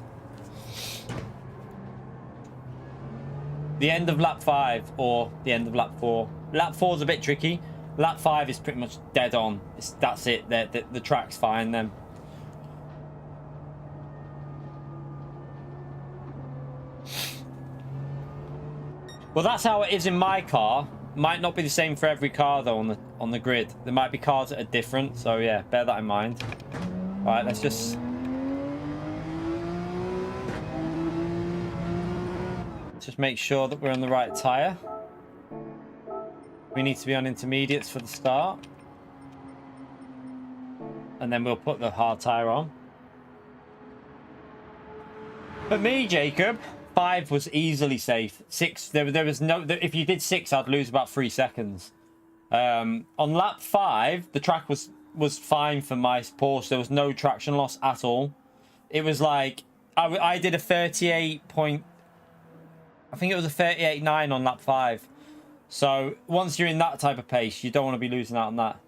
Speaker 1: The end of lap 5 or the end of lap 4. Lap 4 is a bit tricky. Lap 5 is pretty much dead on. That's it. The track's fine then. Well, that's how it is in my car. Might not be the same for every car though on the grid. There might be cars that are different. So yeah, bear that in mind. All right, let's just... Just make sure that we're on the right tyre. We need to be on intermediates for the start. And then we'll put the hard tyre on. For me, Jacob, 5 was easily safe. 6, there was no... If you did 6, I'd lose about 3 seconds. On lap 5, the track was fine for my Porsche. There was no traction loss at all. It was like... I did a 38 point... I think it was a 38.9 on lap 5. So once you're in that type of pace, you don't want to be losing out on that.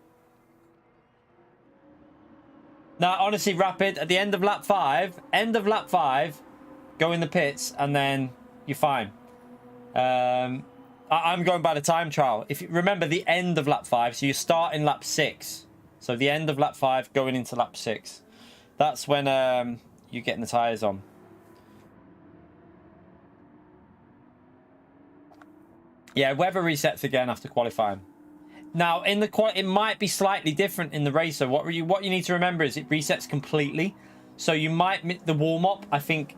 Speaker 1: Now, honestly, Rapid, at the end of lap 5, go in the pits, and then you're fine. I'm going by the time trial. If you remember the end of lap 5, so you start in lap 6. So the end of lap 5, going into lap 6. That's when you're getting the tyres on. Yeah, weather resets again after qualifying. Now, in the it might be slightly different in the race. So what you need to remember is it resets completely. So you might the warm up. I think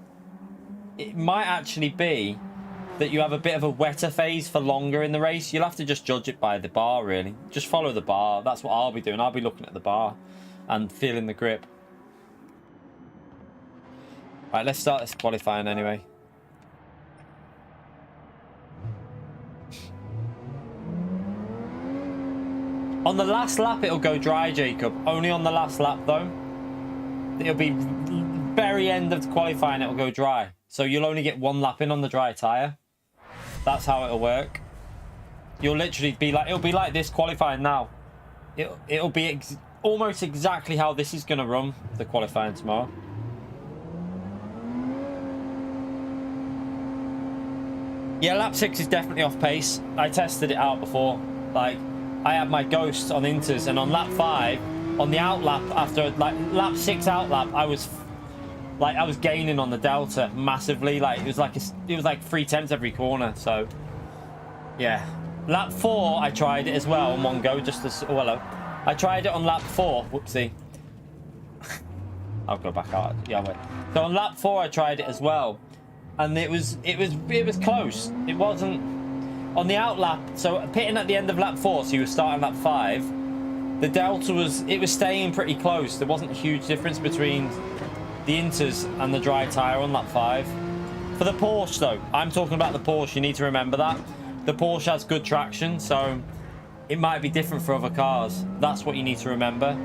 Speaker 1: it might actually be that you have a bit of a wetter phase for longer in the race. You'll have to just judge it by the bar, really. Just follow the bar. That's what I'll be doing. I'll be looking at the bar and feeling the grip. Right, let's start this qualifying anyway. On the last lap, it'll go dry, Jacob. Only on the last lap, though. It'll be very end of the qualifying, it'll go dry. So you'll only get 1 lap in on the dry tyre. That's how it'll work. You'll literally be like, it'll be like this qualifying now. It'll be almost exactly how this is going to run, the qualifying tomorrow. Yeah, lap 6 is definitely off pace. I tested it out before. Like, I had my ghosts on inters, and on lap 5, on the out lap, after like lap 6 out lap, I was gaining on the delta massively. Like, it was like 3/10 every corner. So yeah, lap 4 I tried it as well on one go, just as well. I tried it on lap 4. Whoopsie. I'll go back out. Yeah, wait. So on lap 4 I tried it as well, and it was close. It wasn't on the out lap. So pitting at the end of lap 4, so you were starting lap 5. The delta was staying pretty close. There wasn't a huge difference between the inters and the dry tyre on lap 5. For the Porsche though, I'm talking about the Porsche. You need to remember that the Porsche has good traction, so it might be different for other cars. That's what you need to remember.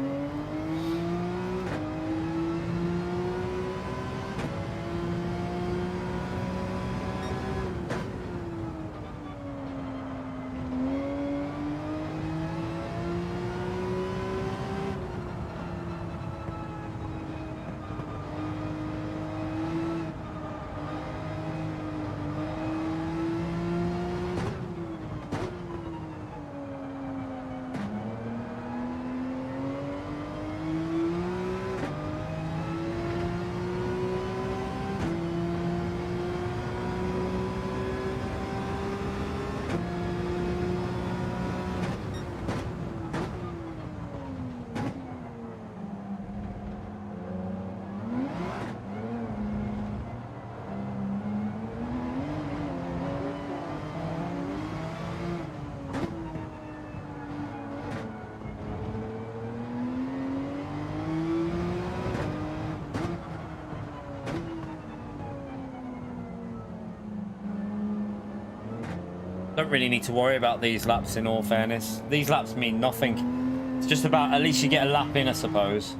Speaker 1: Don't really need to worry about these laps, in all fairness. These laps mean nothing. It's just about, at least you get a lap in, I suppose.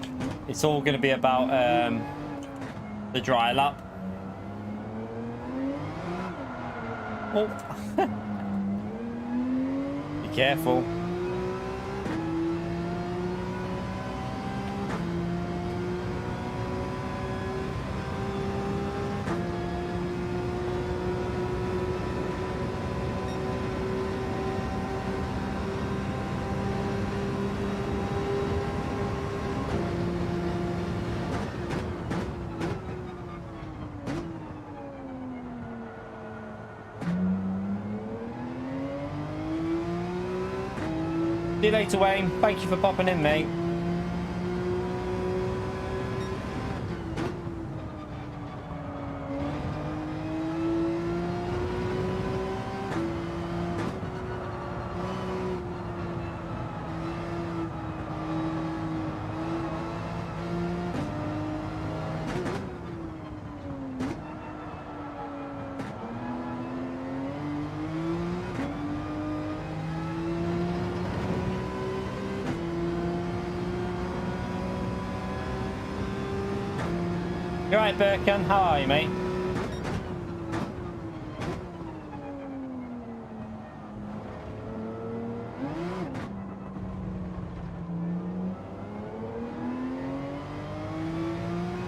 Speaker 1: It's all going to be about the dry lap. Oh. Be careful. See you later, Wayne. Thank you for popping in, mate. You alright, Birkin? How are you, mate?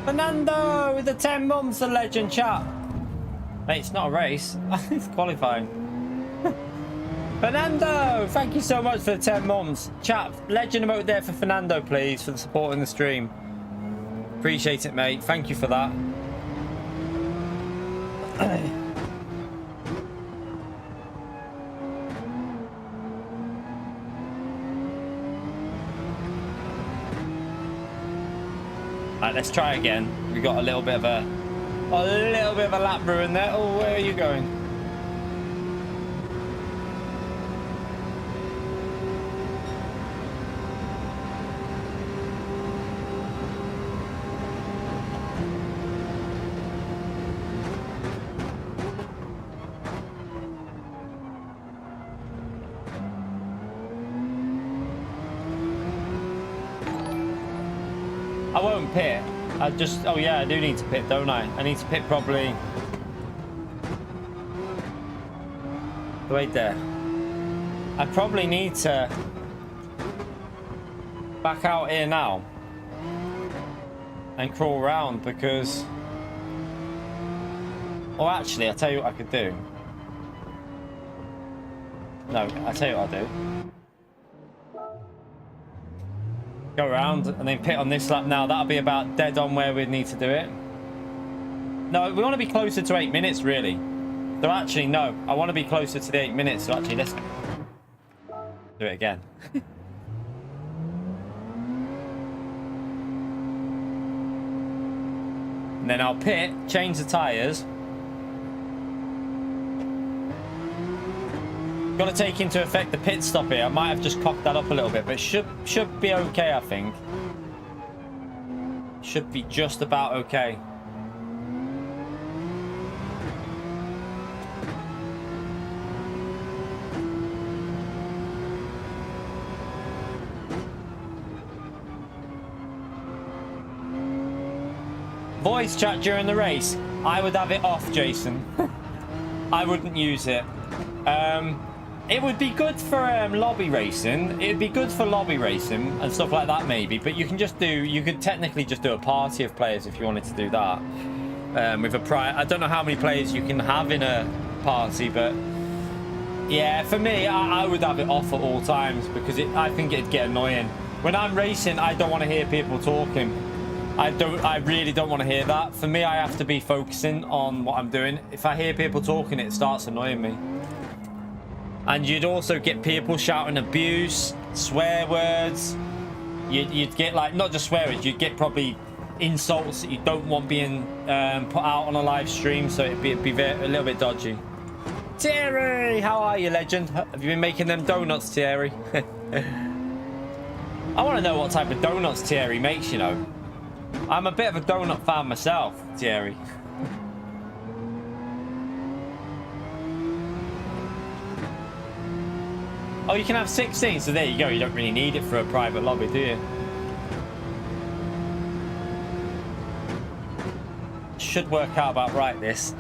Speaker 1: Fernando with the 10 months, a legend, chat. Mate, it's not a race. It's qualifying. Fernando, thank you so much for the 10 months. Chat, legend emote there for Fernando, please, for the support in the stream. Appreciate it, mate. Thank you for that. Right, let's try again. We got a little bit of a lap ruin there. Oh, where are you going? I won't pit. Oh yeah, I do need to pit, don't I? I need to pit probably. Wait there. I probably need to back out here now and crawl around because. Or actually, I'll tell you what I could do. No, I'll tell you what I'll do. Go around and then pit on this lap now. That'll be about dead on where we'd need to do it. No, we want to be closer to 8 minutes, really. So actually, no. I want to be closer to the 8 minutes. So actually, let's do it again. And then I'll pit, change the tyres. Got to take into effect the pit stop here. I might have just cocked that up a little bit, but should be okay, I think. Should be just about okay. Voice chat during the race. I would have it off, Jason. I wouldn't use it. It would be good for lobby racing. It'd be good for lobby racing and stuff like that, maybe. But you can just do. You could technically just do a party of players if you wanted to do that. With a I don't know how many players you can have in a party, but yeah, for me, I would have it off at all times because I think it'd get annoying. When I'm racing, I don't want to hear people talking. I really don't want to hear that. For me, I have to be focusing on what I'm doing. If I hear people talking, it starts annoying me. And you'd also get people shouting abuse, swear words. You'd get, like, not just swear words, you'd get probably insults that you don't want being put out on a live stream, so it'd be a little bit dodgy. Thierry, how are you, legend? Have you been making them donuts, Thierry? I want to know what type of donuts Thierry makes, you know. I'm a bit of a donut fan myself, Thierry. Oh, you can have 16, so there you go. You don't really need it for a private lobby, do you? Should work out about right, this.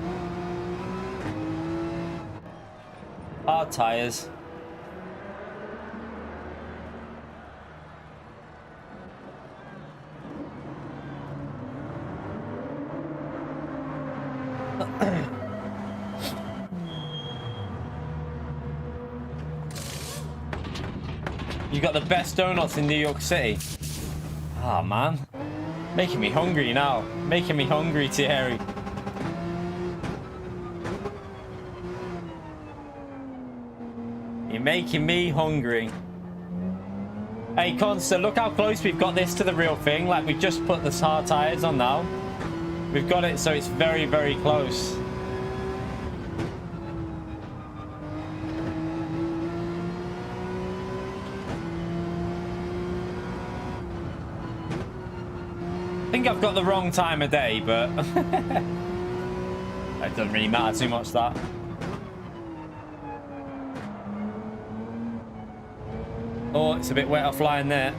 Speaker 1: Hard tyres. You got the best donuts in New York City. Ah, oh, man. Making me hungry now. Making me hungry, Thierry. You're making me hungry. Hey, Consta, look how close we've got this to the real thing. Like, we've just put the hard tires on now. We've got it, so it's very, very close. I think I've got the wrong time of day, but it doesn't really matter too much, that. Oh, it's a bit wet offline there.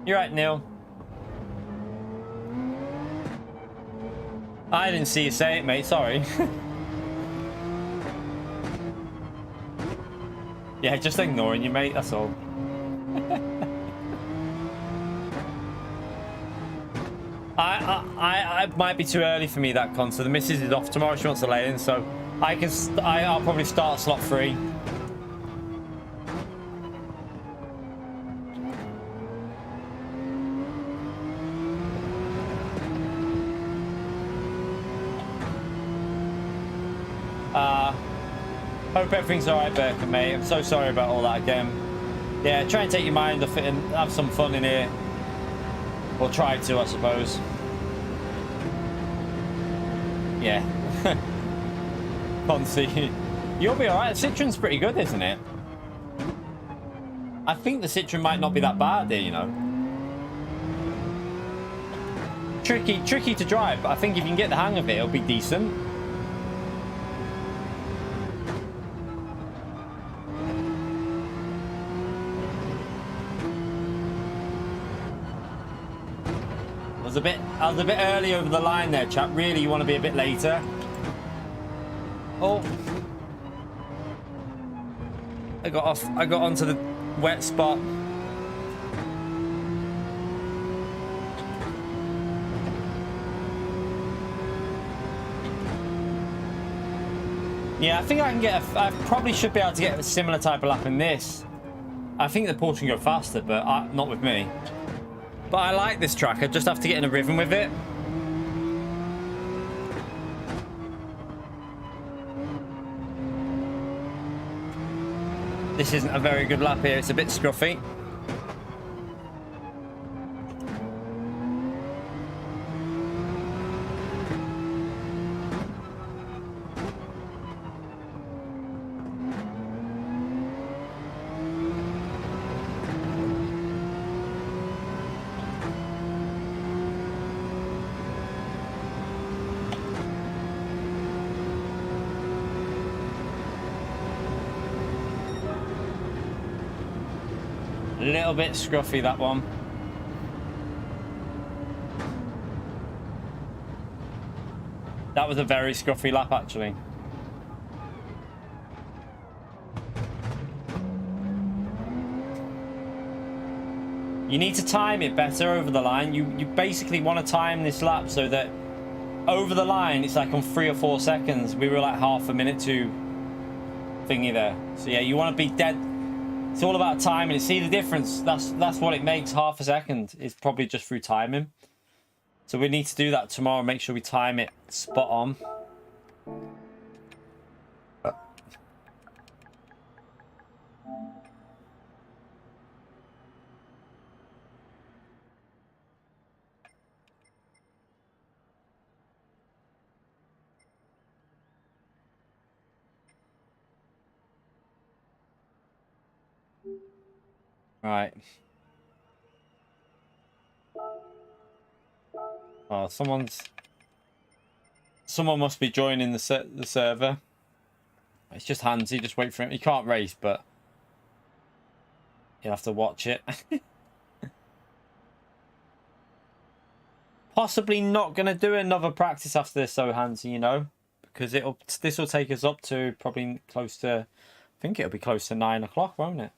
Speaker 1: You're right, Neil. I didn't see you say it, mate. Sorry. Yeah, just ignoring you, mate. That's all. I might be too early for me, that con. So the missus is off tomorrow. She wants to lay in, so I'll probably start slot 3. Hope everything's alright, Birkin, mate. I'm so sorry about all that again. Yeah, try and take your mind off it and have some fun in here. Or try to, I suppose. Yeah. Ponzi. You'll be alright. The Citroen's pretty good, isn't it? I think the Citroen might not be that bad there, you know. tricky to drive, but I think if you can get the hang of it, it'll be decent. I was a bit early over the line there, chap. Really, you want to be a bit later. Oh, I got off. I got onto the wet spot. Yeah, I think I can get I probably should be able to get a similar type of lap in this. I think the Porsche can go faster, but not with me. But I like this track. I just have to get in a rhythm with it. This isn't a very good lap here. It's a bit scruffy. A little bit scruffy, that one. That was a very scruffy lap, actually. You need to time it better over the line. You basically want to time this lap so that over the line, it's like on 3 or 4 seconds. We were like half a minute to thingy there. So yeah, you want to be dead. It's all about timing. See the difference? That's what it makes. Half a second is probably just through timing. So we need to do that tomorrow. Make sure we time it spot on. Right. Oh, someone must be joining the server. It's just Hansy. Just wait for him. He can't race, but you'll have to watch it. Possibly not going to do another practice after this, though, Hansy. You know, because this will take us up to probably close to. I think it'll be close to 9 o'clock, won't it?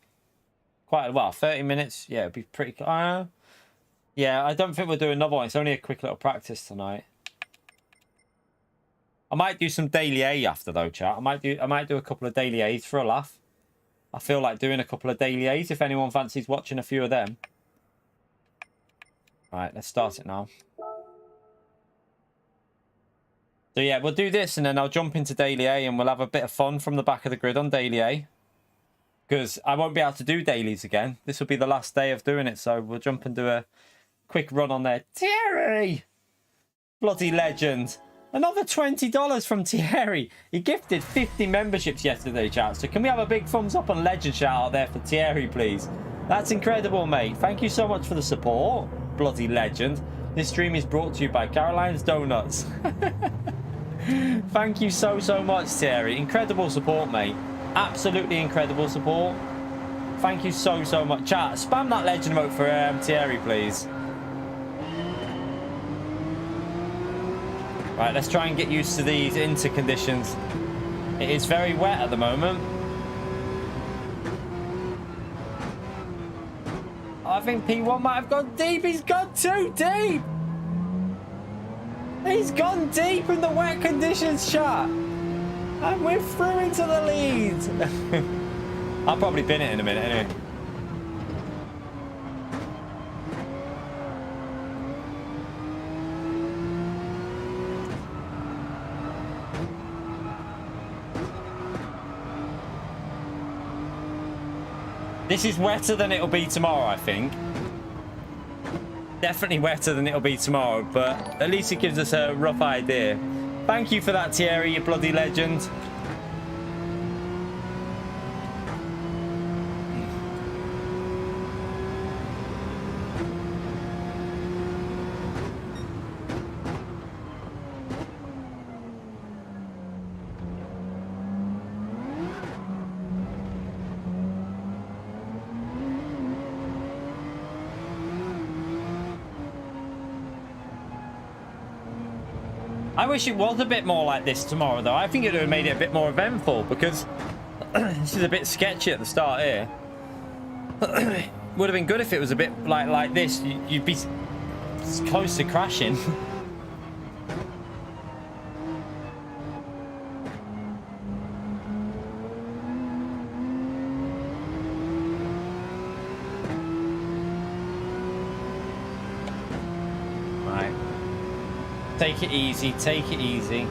Speaker 1: Quite well, 30 minutes. Yeah, it'd be pretty. Yeah, I don't think we'll do another one. It's only a quick little practice tonight. I might do some daily A after though, chat. I might do a couple of daily A's for a laugh. I feel like doing a couple of daily A's if anyone fancies watching a few of them. Right, let's start it now. So yeah, we'll do this and then I'll jump into daily A and we'll have a bit of fun from the back of the grid on daily A. Because I won't be able to do dailies again. This will be the last day of doing it, so we'll jump and do a quick run on there. Thierry! Bloody legend. Another $20 from Thierry. He gifted 50 memberships yesterday, chat. So can we have a big thumbs up and legend shout out there for Thierry, please? That's incredible, mate. Thank you so much for the support. Bloody legend. This stream is brought to you by Caroline's Donuts. Thank you so much, Thierry. Incredible support, mate. Absolutely incredible support. Thank you so much. Chat, spam that legend vote for Thierry, please. Right, let's try and get used to these inter conditions. It is very wet at the moment. I think P1 might have gone deep. He's gone too deep. He's gone deep in the wet conditions, chat. And we're through into the lead. I'll probably bin it in a minute anyway. This is wetter than it'll be tomorrow, I think. Definitely wetter than it'll be tomorrow, but at least it gives us a rough idea. Thank you for that, Thierry, you bloody legend. I wish it was a bit more like this tomorrow, though. I think it would have made it a bit more eventful, because this is a bit sketchy at the start here. Would have been good if it was a bit like this. You'd be close to crashing. Right. Take it easy, take it easy.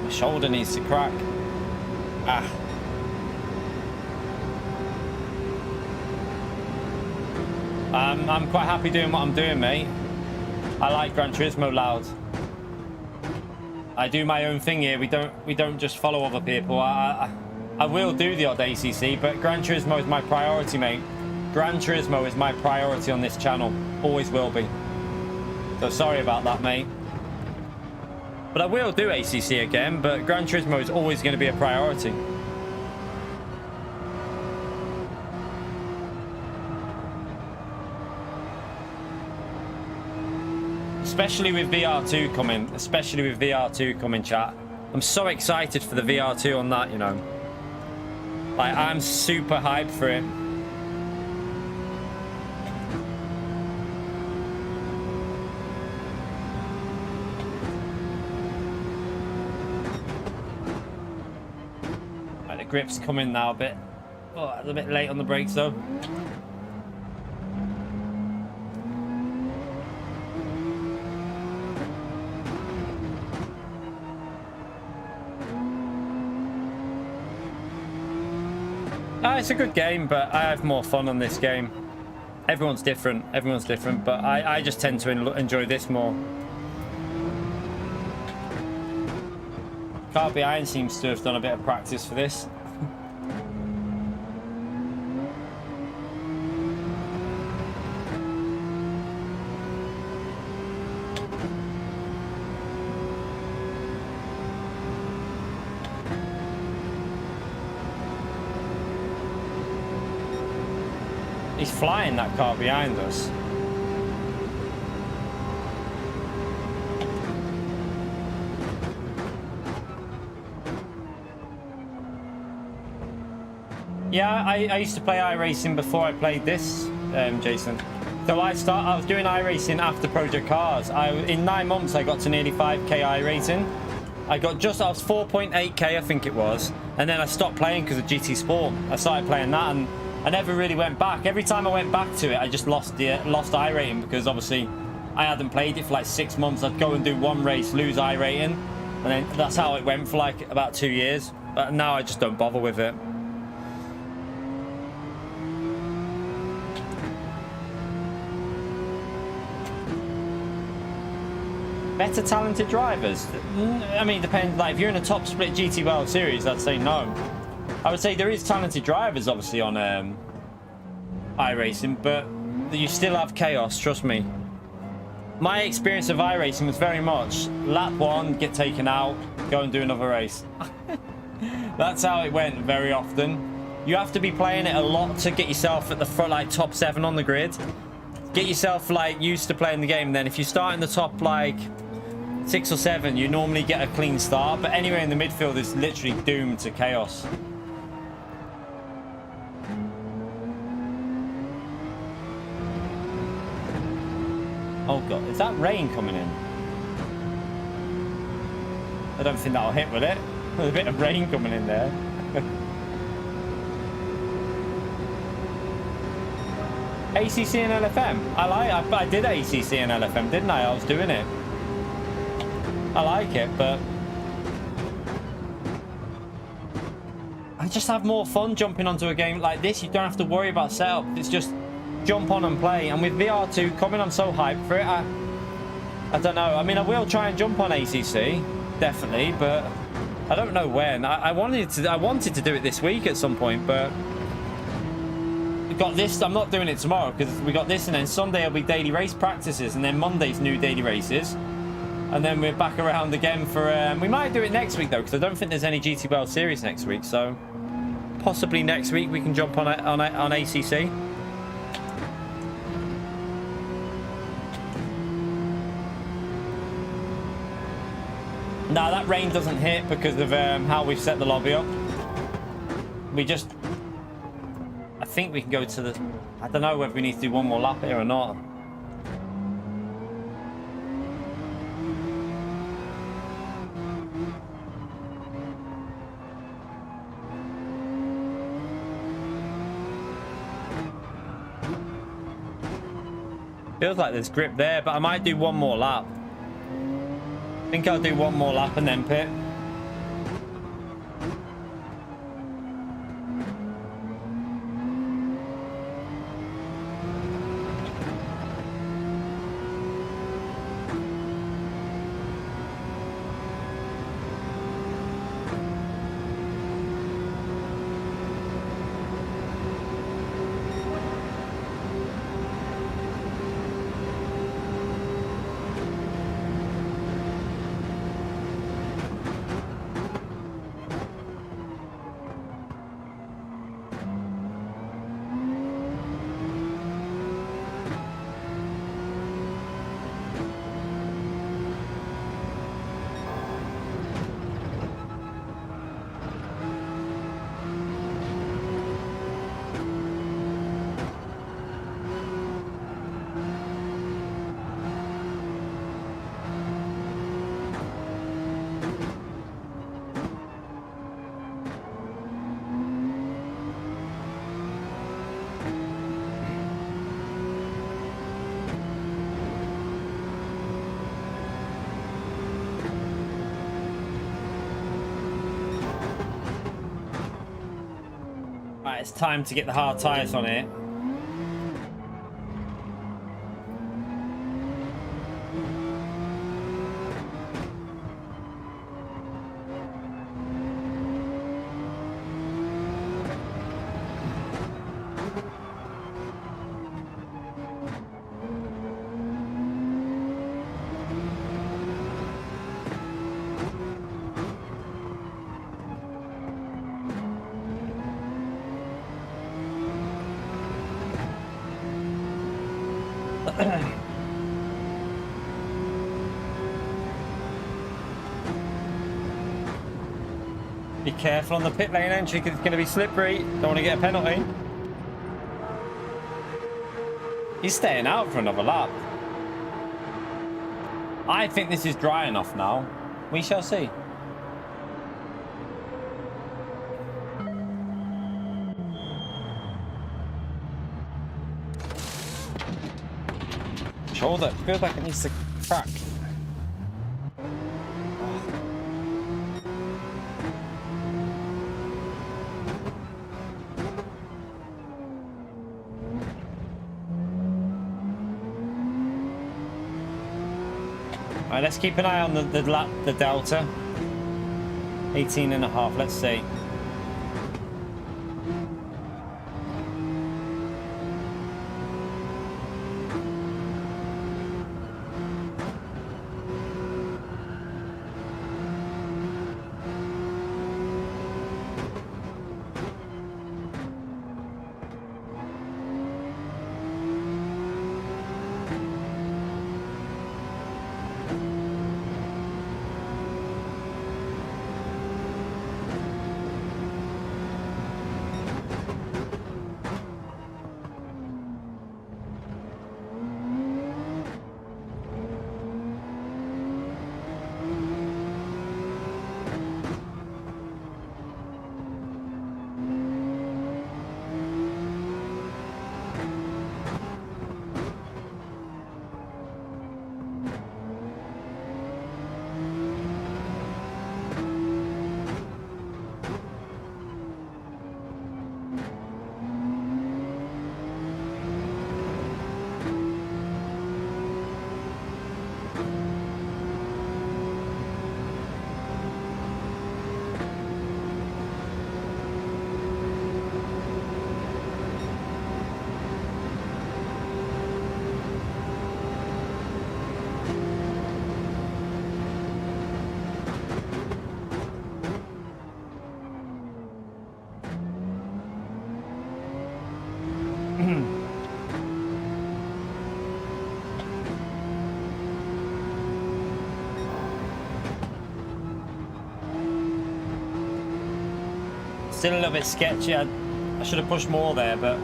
Speaker 1: My shoulder needs to crack. Ah. I'm quite happy doing what I'm doing, mate. I like Gran Turismo loud. I do my own thing here. We don't just follow other people. I will do the odd ACC, but Gran Turismo is my priority, mate. Gran Turismo is my priority on this channel. Always will be. So sorry about that, mate. But I will do ACC again, but Gran Turismo is always going to be a priority. Especially with VR2 coming. Especially with VR2 coming, chat. I'm so excited for the VR2 on that, you know. Like, I'm super hyped for it. Right, the grip's coming now a bit. Oh, it's a bit late on the brakes, though. It's a good game, but I have more fun on this game. Everyone's different, but I just tend to enjoy this more. Car behind seems to have done a bit of practice for this. He's flying that car behind us. Yeah, I used to play iRacing before I played this, Jason. So I was doing iRacing after Project Cars. In 9 months I got to nearly 5k iRacing. I was 4.8k, I think it was, and then I stopped playing because of GT Sport. I started playing that, and I never really went back. Every time I went back to it, I just lost iRating, because obviously I hadn't played it for like 6 months. I'd go and do one race, lose iRating, and then that's how it went for like about 2 years. But now I just don't bother with it. Better talented drivers? I mean, it depends. Like, if you're in a top split GT World Series, I'd say no. I would say there is talented drivers, obviously, on iRacing, but you still have chaos, trust me. My experience of iRacing was very much lap 1, get taken out, go and do another race. That's how it went very often. You have to be playing it a lot to get yourself at the front, like top 7 on the grid. Get yourself like used to playing the game. Then if you start in the top like 6 or 7, you normally get a clean start, but anywhere in the midfield is literally doomed to chaos. Oh god, is that rain coming in? I don't think that'll hit, will it? There's a bit of rain coming in there. ACC and LFM. I did ACC and LFM, didn't I? I was doing it. I like it, but I just have more fun jumping onto a game like this. You don't have to worry about setup. It's just jump on and play. And with VR2 coming, I'm so hyped for it. I don't know. I mean, I will try and jump on ACC, definitely, but I don't know when. I wanted to do it this week at some point, but we got this. I'm not doing it tomorrow because we got this, and then Sunday will be daily race practices, and then Monday's new daily races, and then we're back around again for. We might do it next week though, because I don't think there's any GT World Series next week. So possibly next week we can jump on ACC. No, that rain doesn't hit because of how we've set the lobby up. We just... I think we can go to the... I don't know whether we need to do one more lap here or not. Feels like there's grip there, but I might do one more lap. I think I'll do one more lap and then pit. Right, it's time to get the hard tires on it. Be careful on the pit lane entry because it's going to be slippery. Don't want to get a penalty. He's staying out for another lap. I think this is dry enough now. We shall see. Shoulder feels like it needs to crack. Alright, let's keep an eye on the delta. 18.5, let's see. Still a little bit sketchy. I should have pushed more there, but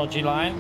Speaker 1: dodgy line.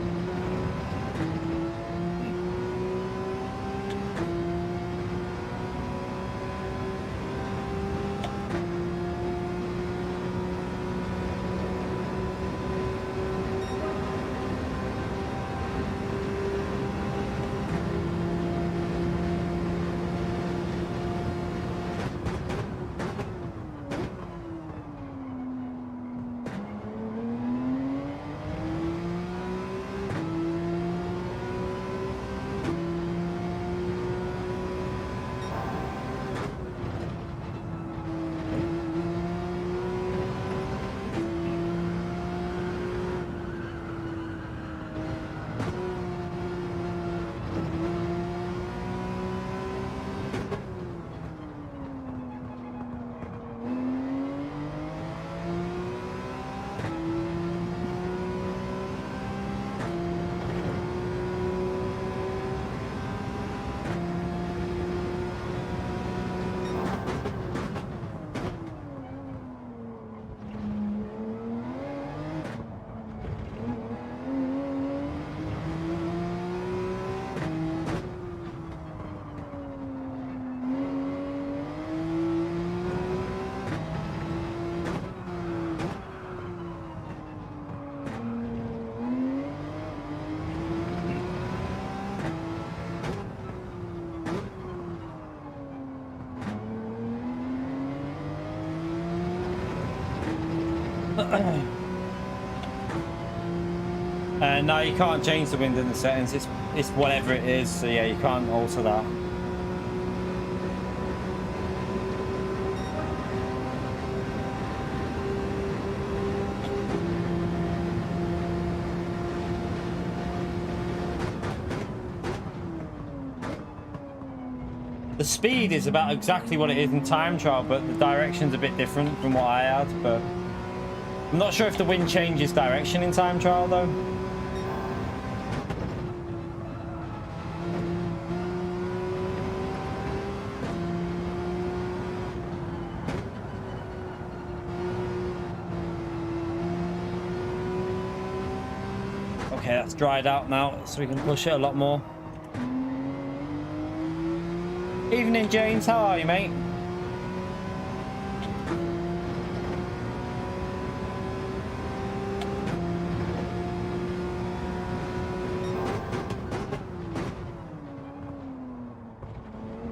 Speaker 1: No, you can't change the wind in the settings. It's whatever it is. So yeah, you can't alter that. The speed is about exactly what it is in time trial, but the direction's a bit different from what I had. But I'm not sure if the wind changes direction in time trial though. Okay, that's dried out now, so we can push it a lot more. Evening, James. How are you, mate?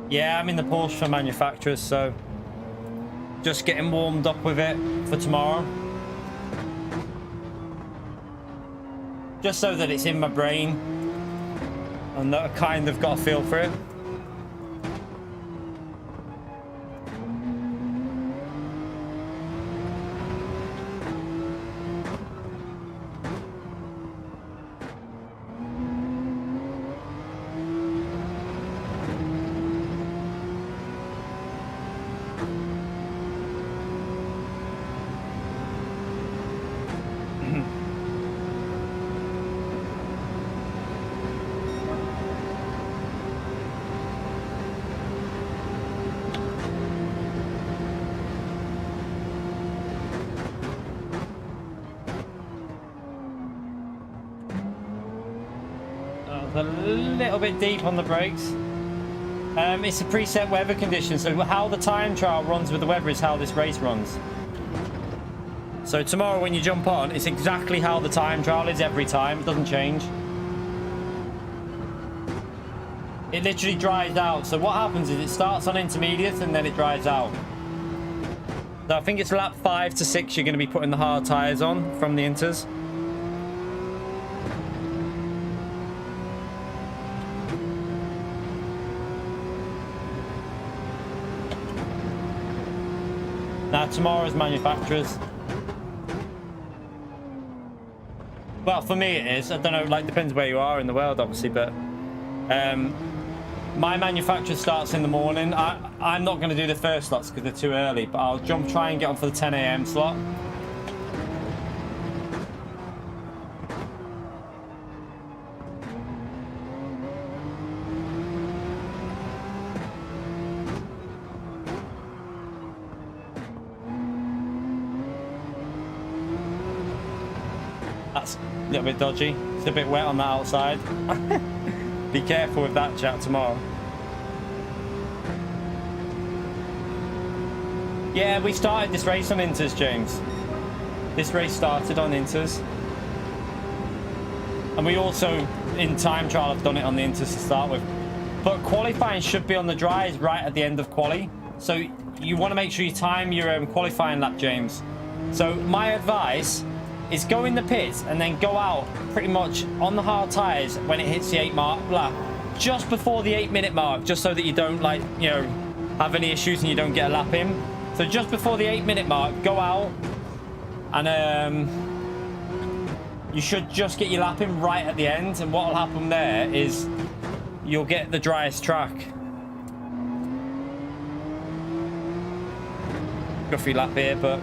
Speaker 1: Yeah, I'm in the Porsche for manufacturers, so just getting warmed up with it for tomorrow. Just so that it's in my brain and that I kind of got a feel for it. A little bit deep on the brakes. It's a preset weather condition, so how the time trial runs with the weather is how this race runs. So tomorrow when you jump on, it's exactly how the time trial is every time. It doesn't change. It literally dries out. So what happens is it starts on intermediate and then it dries out. So I think it's lap 5 to 6 you're going to be putting the hard tyres on from the Inters. Now tomorrow's manufacturers. Well, for me it is. I don't know, like, depends where you are in the world, obviously, but my manufacturer starts in the morning. I'm not going to do the first slots because they're too early, but I'll try and get on for the 10 a.m. slot. That's a little bit dodgy. It's a bit wet on the outside. Be careful with that, chat, tomorrow. Yeah, we started this race on Inters, James. This race started on Inters. And we also, in time trial, have done it on the Inters to start with. But qualifying should be on the dries right at the end of quali. So you want to make sure you time your qualifying lap, James. So my advice is go in the pits and then go out pretty much on the hard tyres when it hits the 8 mark lap, just before the 8-minute mark, just so that you don't, like, you know, have any issues and you don't get a lap in. So just before the 8-minute mark, go out and you should just get your lap in right at the end. And what will happen there is you'll get the driest track. Guffy lap here, but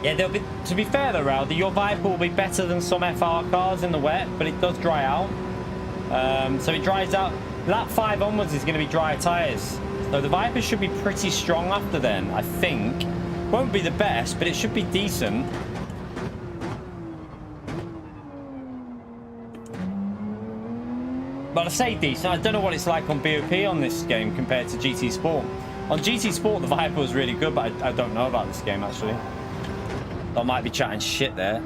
Speaker 1: yeah, there'll be, to be fair though, Rowdy, your Viper will be better than some FR cars in the wet, but it does dry out. So it dries out. Lap 5 onwards is going to be dry tyres. So the Viper should be pretty strong after then, I think. Won't be the best, but it should be decent. But I say decent, I don't know what it's like on BOP on this game compared to GT Sport. On GT Sport, the Viper was really good, but I don't know about this game, actually. I might be chatting shit there.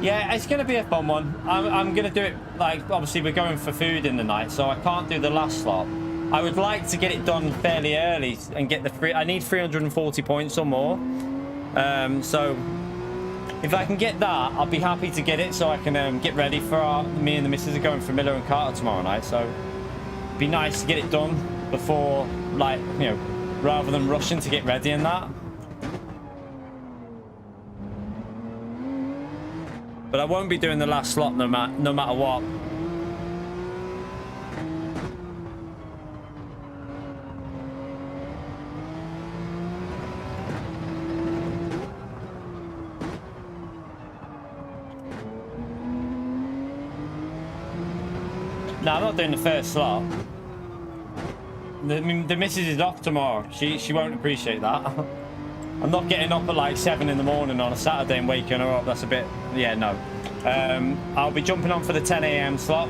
Speaker 1: Yeah, it's going to be a fun one. I'm going to do it, like, obviously we're going for food in the night, so I can't do the last slot. I would like to get it done fairly early and get the free. I need 340 points or more. So if I can get that, I'll be happy to get it so I can get ready for me and the missus are going for Miller and Carter tomorrow night. So it'd be nice to get it done before, like, you know, rather than rushing to get ready and that. But I won't be doing the last slot no matter what. No, I'm not doing the first slot. The missus is off tomorrow. She won't appreciate that. I'm not getting up at like 7 in the morning on a Saturday and waking her up. That's a bit, yeah, no. I'll be jumping on for the 10 a.m. slot.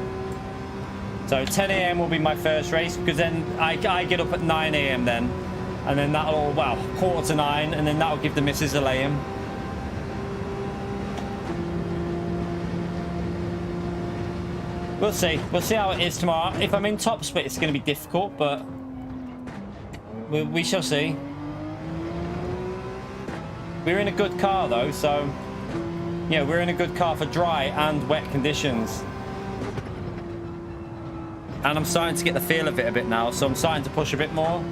Speaker 1: So 10 a.m. will be my first race, because then I get up at 9 a.m. then. And then that'll, well, 8:45, and then that'll give the missus a lay-in. We'll see. We'll see how it is tomorrow. If I'm in top split, it's going to be difficult, but we shall see. We're in a good car, though, so yeah, we're in a good car for dry and wet conditions. And I'm starting to get the feel of it a bit now, so I'm starting to push a bit more.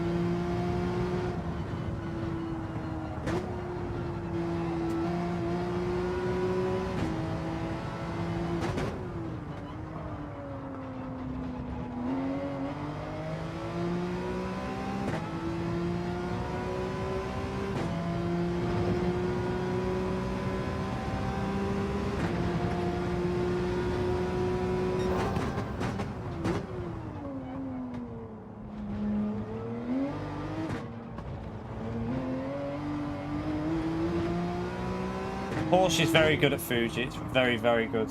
Speaker 1: Porsche is very good at Fuji. It's very, very good.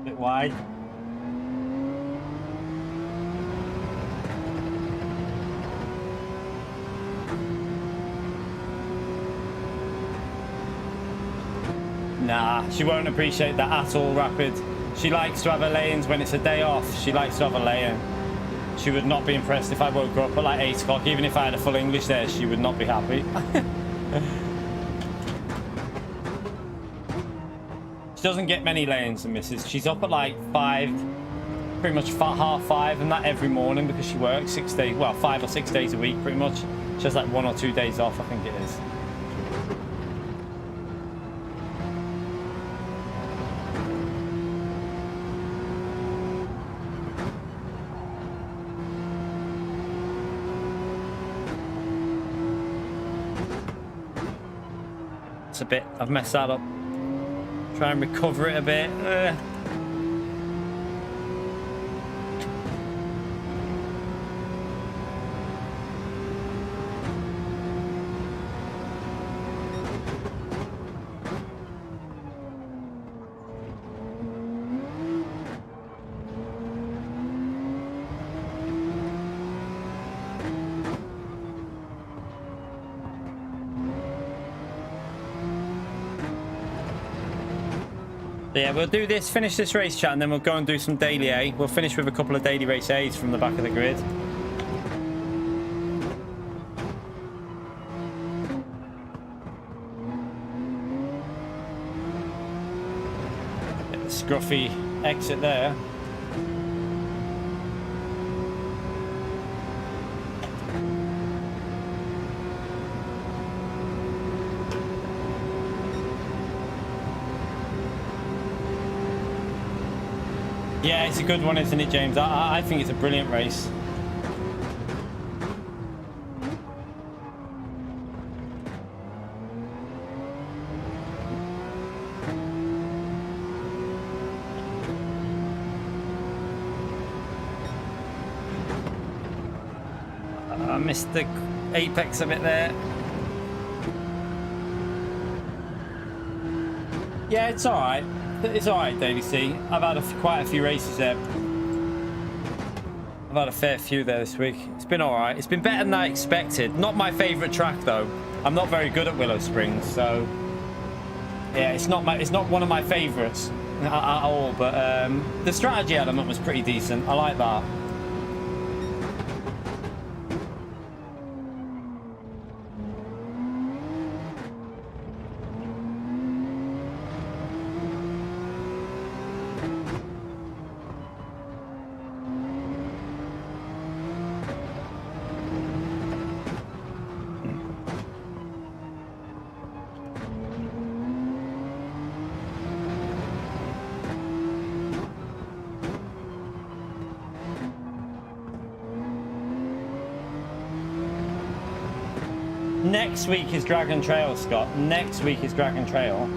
Speaker 1: Bit wide. Nah, she won't appreciate that at all, Rapid. She likes to have her lay-ins when it's a day off. She likes to have a lay-in. She would not be impressed if I woke her up at like 8 o'clock. Even if I had a full English there, she would not be happy. She doesn't get many lay-ins and misses. She's up at like 5, pretty much half 5, and that every morning because she works 6 days, well, 5 or 6 days a week pretty much. She has like 1 or 2 days off, I think it is. It's a bit, I've messed that up. Try and recover it a bit. Yeah, we'll do this, finish this race chat, and then we'll go and do some daily A. We'll finish with a couple of daily race A's from the back of the grid. Get the scruffy exit there. Yeah, it's a good one, isn't it, James? I think it's a brilliant race. I missed the apex a bit there. Yeah, it's all right. It's all right, Daily C. I've had quite a few races there. I've had a fair few there this week. It's been all right. It's been better than I expected. Not my favourite track though. I'm not very good at Willow Springs, so yeah, it's not one of my favourites at all. But the strategy element was pretty decent. I like that. Next week is Dragon Trail, Scott. Next week is Dragon Trail.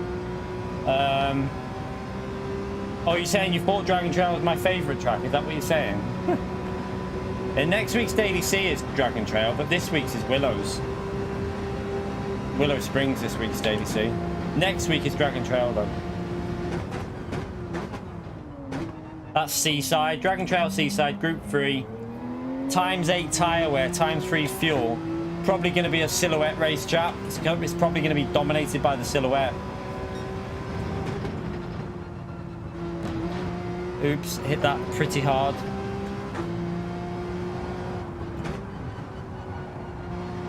Speaker 1: Oh, you're saying you thought Dragon Trail was my favourite track? Is that what you're saying? And next week's Daily C is Dragon Trail, but this week's is Willows. Willow Springs this week's Daily C. Next week is Dragon Trail, though. That's Seaside. Dragon Trail Seaside, Group 3. ×8 tyre wear, ×3 fuel. Probably going to be a silhouette race, chap. It's probably going to be dominated by the silhouette. Oops, hit that pretty hard.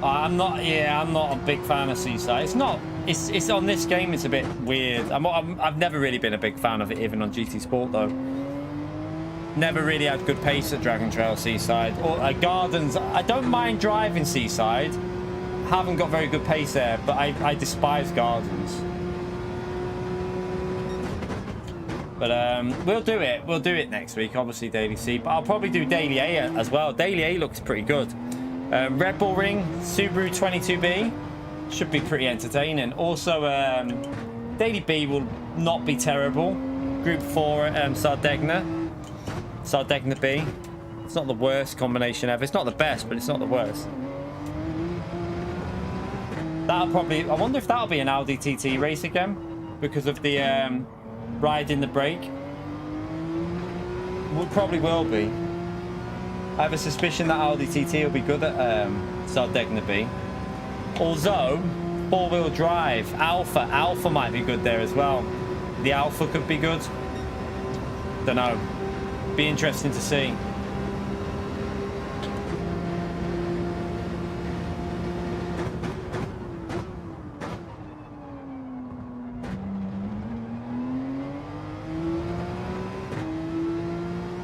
Speaker 1: I'm not a big fan of Seaside. It's on this game, it's a bit weird. I've never really been a big fan of it, even on GT Sport though. Never really had good pace at Dragon Trail Seaside. Or Gardens, I don't mind driving Seaside. Haven't got very good pace there, but I despise Gardens. But we'll do it next week, obviously Daily C. But I'll probably do Daily A as well. Daily A looks pretty good. Red Bull Ring, Subaru 22B. Should be pretty entertaining. Also, Daily B will not be terrible. Group 4 Sardegna B. It's not the worst combination ever. It's not the best, but it's not the worst. That'll probably... I wonder if that'll be an Audi TT race again because of the riding the brake. Probably will be. I have a suspicion that Audi TT will be good at Sardegna B. Although, four-wheel drive, Alpha might be good there as well. The Alpha could be good. Don't know. Be interesting to see.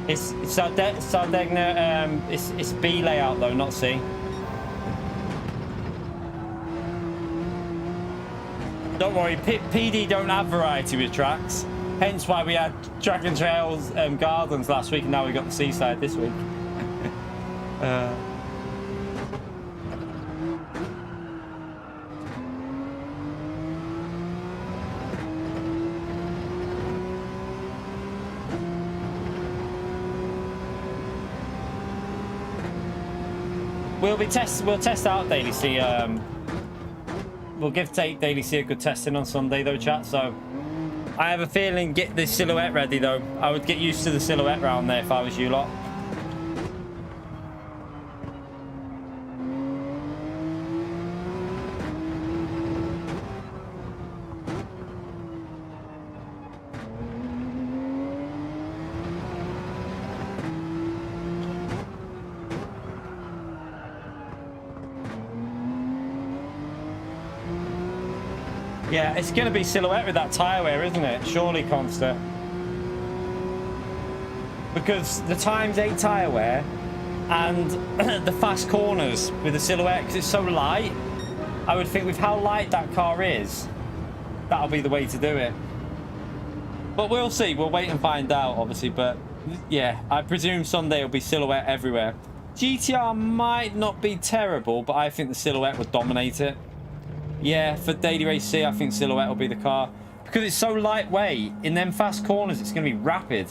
Speaker 1: It's Sardegna, it's B layout though, not C. Don't worry, PD don't have variety with tracks. Hence why we had Track and Trails Gardens last week, and now we got the Seaside this week. We'll test out Daily C. We'll take Daily C a good testing on Sunday though, chat. So I have a feeling get the silhouette ready though. I would get used to the silhouette round there if I was you lot. Yeah, it's going to be silhouette with that tyre wear, isn't it? Surely, Consta. Because the ×8 tyre wear and the fast corners with the silhouette, because it's so light, I would think with how light that car is, that'll be the way to do it. But we'll see. We'll wait and find out, obviously. But yeah, I presume Sunday will be silhouette everywhere. GTR might not be terrible, but I think the silhouette would dominate it. Yeah, for Daily Race C, I think silhouette will be the car. Because it's so lightweight, in them fast corners, it's going to be rapid.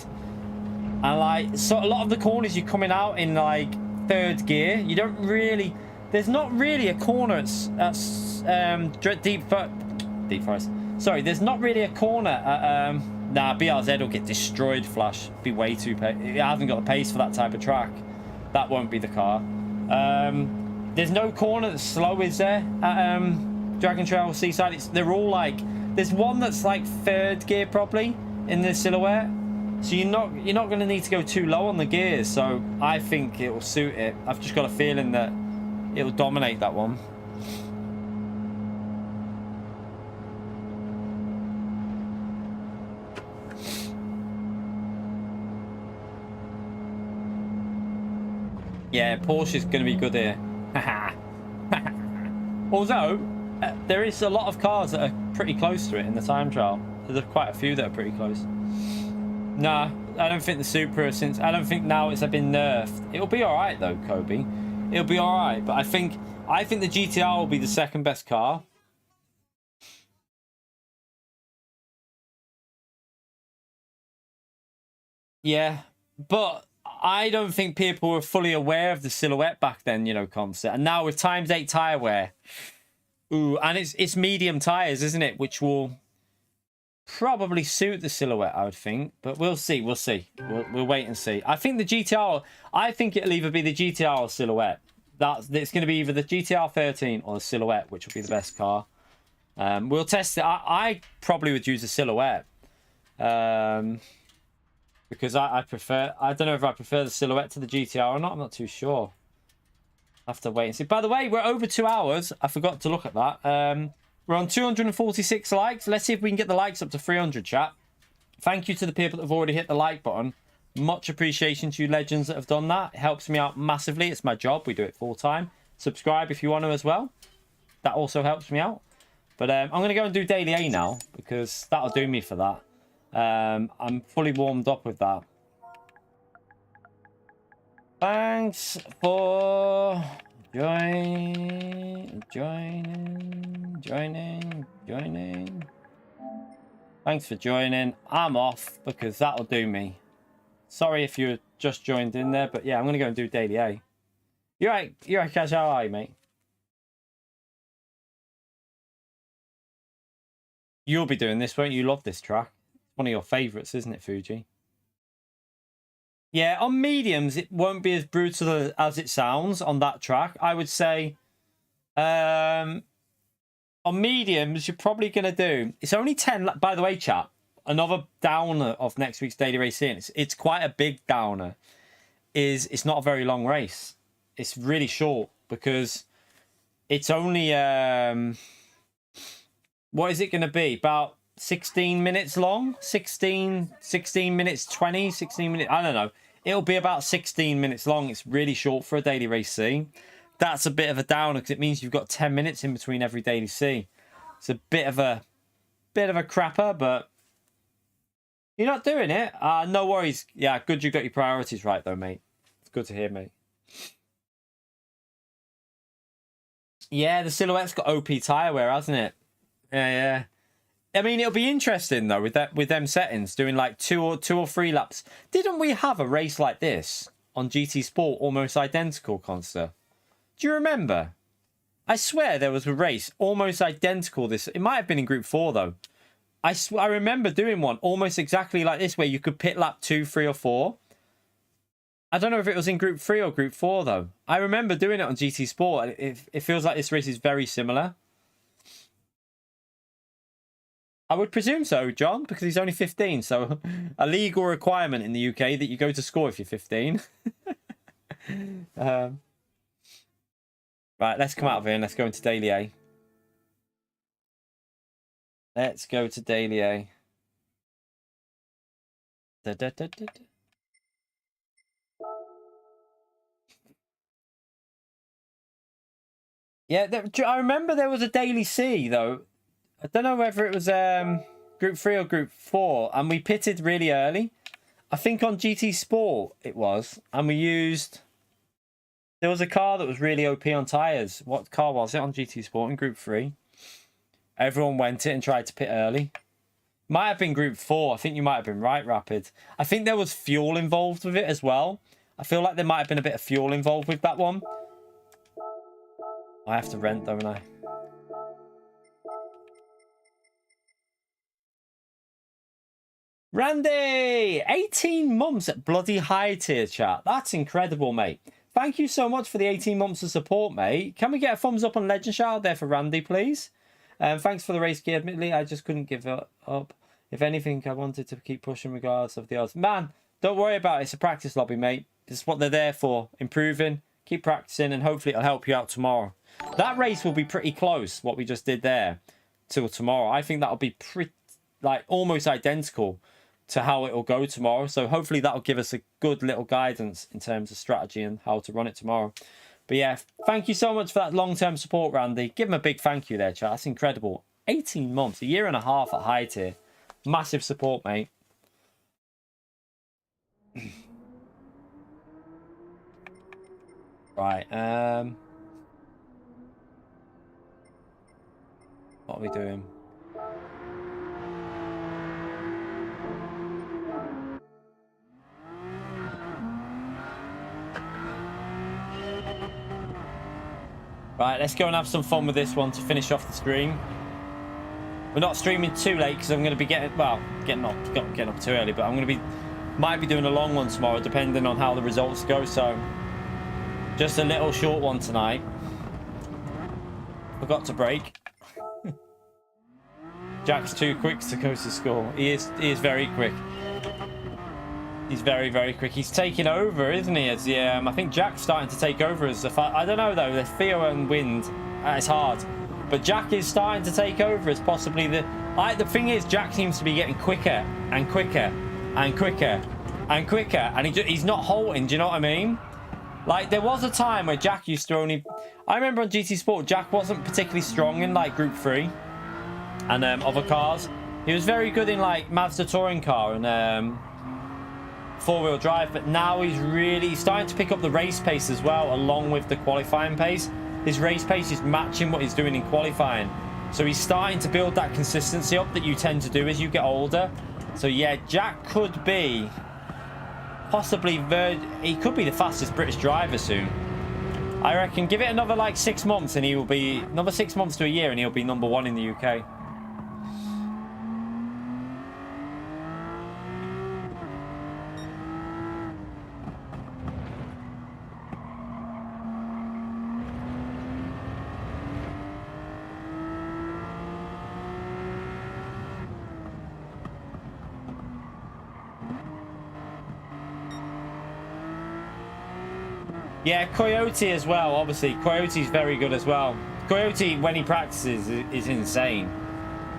Speaker 1: And like, so a lot of the corners you're coming out in like 3rd gear, you don't really... There's not really a corner at Deep Forest. Sorry, there's not really a corner at... Nah, BRZ will get destroyed, Flash. Be way too... It hasn't got the pace for that type of track. That won't be the car. There's no corner that's slow, is there? At, Dragon Trail Seaside, they're all like, there's one that's like 3rd gear probably in the silhouette, so you're not going to need to go too low on the gears, so I think it will suit it. I've just got a feeling that it will dominate that one. Yeah, Porsche's going to be good here. Although there is a lot of cars that are pretty close to it in the time trial. There's quite a few that are pretty close. Nah, I don't think the Supra, I don't think now it's been nerfed. It'll be all right though, Kobe. It'll be all right, but I think the GTR will be the 2nd best car. Yeah, but I don't think people were fully aware of the silhouette back then, you know, concept. And now with ×8 tyre wear. Ooh, and it's medium tyres, isn't it? Which will probably suit the silhouette, I would think. But we'll see. We'll see. We'll wait and see. I think the GTR... I think it'll either be the GTR or silhouette. It's going to be either the GTR 13 or the silhouette, which will be the best car. We'll test it. I probably would use a silhouette. Because I prefer... I don't know if I prefer the silhouette to the GTR or not. I'm not too sure. I have to wait and see. By the way, we're over 2 hours. I forgot to look at that. We're on 246 likes. Let's see if we can get the likes up to 300, chat. Thank you to the people that have already hit the like button. Much appreciation to you legends that have done that. It helps me out massively. It's my job. We do it full time. Subscribe if you want to as well. That also helps me out. But I'm going to go and do Daily A now because that'll do me for that. I'm fully warmed up with that. Thanks for joining. Thanks for joining. I'm off because that'll do me. Sorry if you just joined in there, but yeah, I'm going to go and do Daily A. You're right, Cash. How are you, mate? You'll be doing this, won't you? Love this track. One of your favourites, isn't it, Fuji? Yeah, on mediums, it won't be as brutal as it sounds on that track. I would say on mediums, you're probably going to do... It's only 10... By the way, chat, another downer of next week's Daily Racing, it's quite a big downer, is it's not a very long race. It's really short because it's only... what is it going to be? About 16 minutes long? 16 minutes 20? 16 minutes... I don't know. It'll be about 16 minutes long. It's really short for a Daily Race C. That's a bit of a downer because it means you've got 10 minutes in between every Daily C. It's a bit of a crapper, but you're not doing it. No worries. Yeah, good you got your priorities right though, mate. It's good to hear, mate. Yeah, the Silhouette's got OP tyre wear, hasn't it? Yeah. I mean, it'll be interesting though with them settings, doing like two or three laps. Didn't we have a race like this on GT Sport, almost identical, Consta? Do you remember? I swear there was a race almost identical. It might have been in Group 4 though. I remember doing one almost exactly like this, where you could pit lap 2, 3, or 4. I don't know if it was in Group 3 or Group 4 though. I remember doing it on GT Sport. It feels like this race is very similar. I would presume so, John, because he's only 15. So a legal requirement in the UK that you go to school if you're 15. Right, let's come out of here and let's go into Daily A. Let's go to Daily A. Yeah, I remember there was a Daily C, though. I don't know whether it was Group 3 or Group 4, and we pitted really early. I think on GT Sport it was, and we used... There was a car that was really OP on tyres. What car was it on GT Sport in Group 3? Everyone went it and tried to pit early. Might have been Group 4. I think you might have been right, Rapid. I think there was fuel involved with it as well. I feel like there might have been a bit of fuel involved with that one. I have to rent, don't I? Randy! 18 months at bloody high tier, chat. That's incredible, mate. Thank you so much for the 18 months of support, mate. Can we get a thumbs up on Legend Shout there for Randy, please? Thanks for the race key. Admittedly, I just couldn't give it up. If anything, I wanted to keep pushing regardless of the odds. Man, don't worry about it. It's a practice lobby, mate. It's what they're there for. Improving, keep practicing, and hopefully it'll help you out tomorrow. That race will be pretty close, what we just did there, till tomorrow. I think that'll be pretty, like, almost identical to how it will go tomorrow. So hopefully that'll give us a good little guidance in terms of strategy and how to run it tomorrow. But yeah, thank you so much for that long-term support, Randy. Give him a big thank you there, chat. That's incredible. 18 months, a year and a half at high tier. Massive support, mate. Right, what are we doing? Right, let's go and have some fun with this one to finish off the stream. We're not streaming too late because I'm going to be getting up too early, but I'm going to might be doing a long one tomorrow depending on how the results go. So just a little short one tonight. Forgot to break. Jack's too quick to go to school. He is very quick. He's very, very quick. He's taking over, isn't he? As I think Jack's starting to take over as I don't know though. The Theo and Wind, it's hard, but Jack is starting to take over as possibly the thing is Jack seems to be getting quicker and quicker and quicker and quicker, and he's not halting. Do you know what I mean? Like there was a time where Jack used to only. I remember on GT Sport, Jack wasn't particularly strong in like Group 3 and other cars. He was very good in like Mazda touring car and four-wheel drive, but now he's starting to pick up the race pace as well, along with the qualifying pace. His race pace is matching what he's doing in qualifying. So he's starting to build that consistency up that you tend to do as you get older. So yeah, Jack could be possibly he could be the fastest British driver soon. I reckon give it another like 6 months and he will be another 6 months to a year and he'll be #1 in the UK. Yeah, Coyote as well, obviously. Coyote's very good as well. Coyote, when he practices, is insane.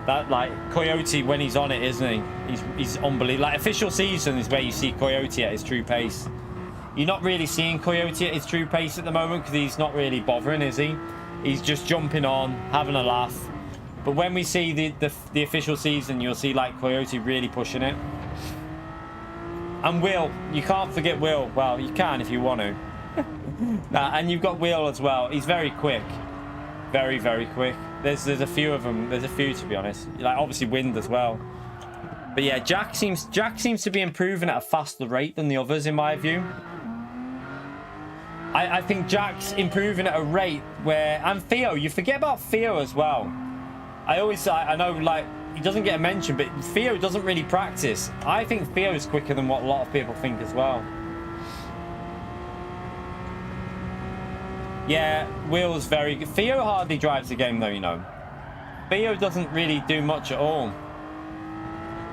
Speaker 1: That, like, Coyote, when he's on it, isn't he? He's unbelievable. Like, official season is where you see Coyote at his true pace. You're not really seeing Coyote at his true pace at the moment because he's not really bothering, is he? He's just jumping on, having a laugh. But when we see the official season, you'll see, like, Coyote really pushing it. And Will. You can't forget Will. Well, you can if you want to. And you've got Will as well. He's very quick, very quick. There's a few of them. There's a few, to be honest. Like obviously Wind as well. But yeah, Jack seems to be improving at a faster rate than the others in my view. I think Jack's improving at a rate where, and Theo, you forget about Theo as well. I know like he doesn't get a mention, but Theo doesn't really practice. I think Theo is quicker than what a lot of people think as well. Yeah, Will's very good. Theo hardly drives the game though, you know. Theo doesn't really do much at all.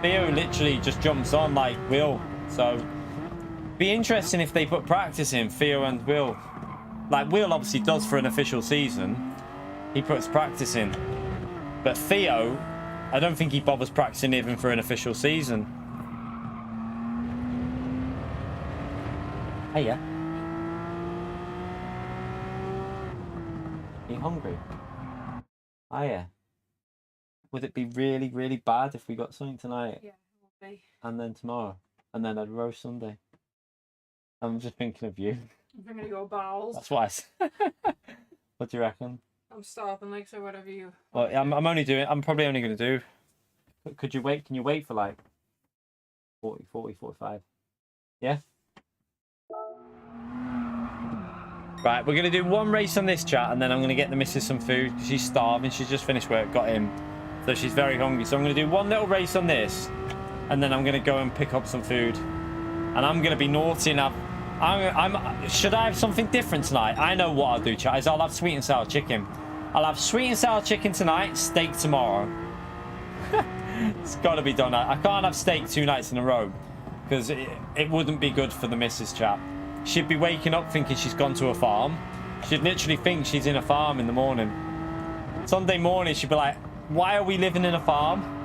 Speaker 1: Theo literally just jumps on like Will. So, be interesting if they put practice in, Theo and Will. Like Will obviously does for an official season. He puts practice in. But Theo, I don't think he bothers practicing even for an official season. Hey, yeah. Are you hungry? Oh yeah. Would it be really bad if we got something tonight?
Speaker 2: Yeah, it will be.
Speaker 1: And then tomorrow? And then I'd roast Sunday? I'm just thinking of you.
Speaker 2: I'm thinking of your bowels.
Speaker 1: That's what I said. What do you reckon?
Speaker 2: I'm starving, like, so whatever you...
Speaker 1: Well, I'm probably only going to do... Could you wait? Can you wait for like 40, 45? Yeah? Right, we're going to do one race on this chat and then I'm going to get the missus some food because she's starving. She's just finished work, got in. So she's very hungry. So I'm going to do one little race on this and then I'm going to go and pick up some food. And I'm going to be naughty enough. Should I have something different tonight? I know what I'll do, chat, is I'll have sweet and sour chicken. I'll have sweet and sour chicken tonight, steak tomorrow. It's got to be done. I can't have steak 2 nights in a row because it wouldn't be good for the missus, chat. She'd be waking up thinking she's gone to a farm. She'd literally think she's in a farm in the morning. Sunday morning, she'd be like, why are we living in a farm?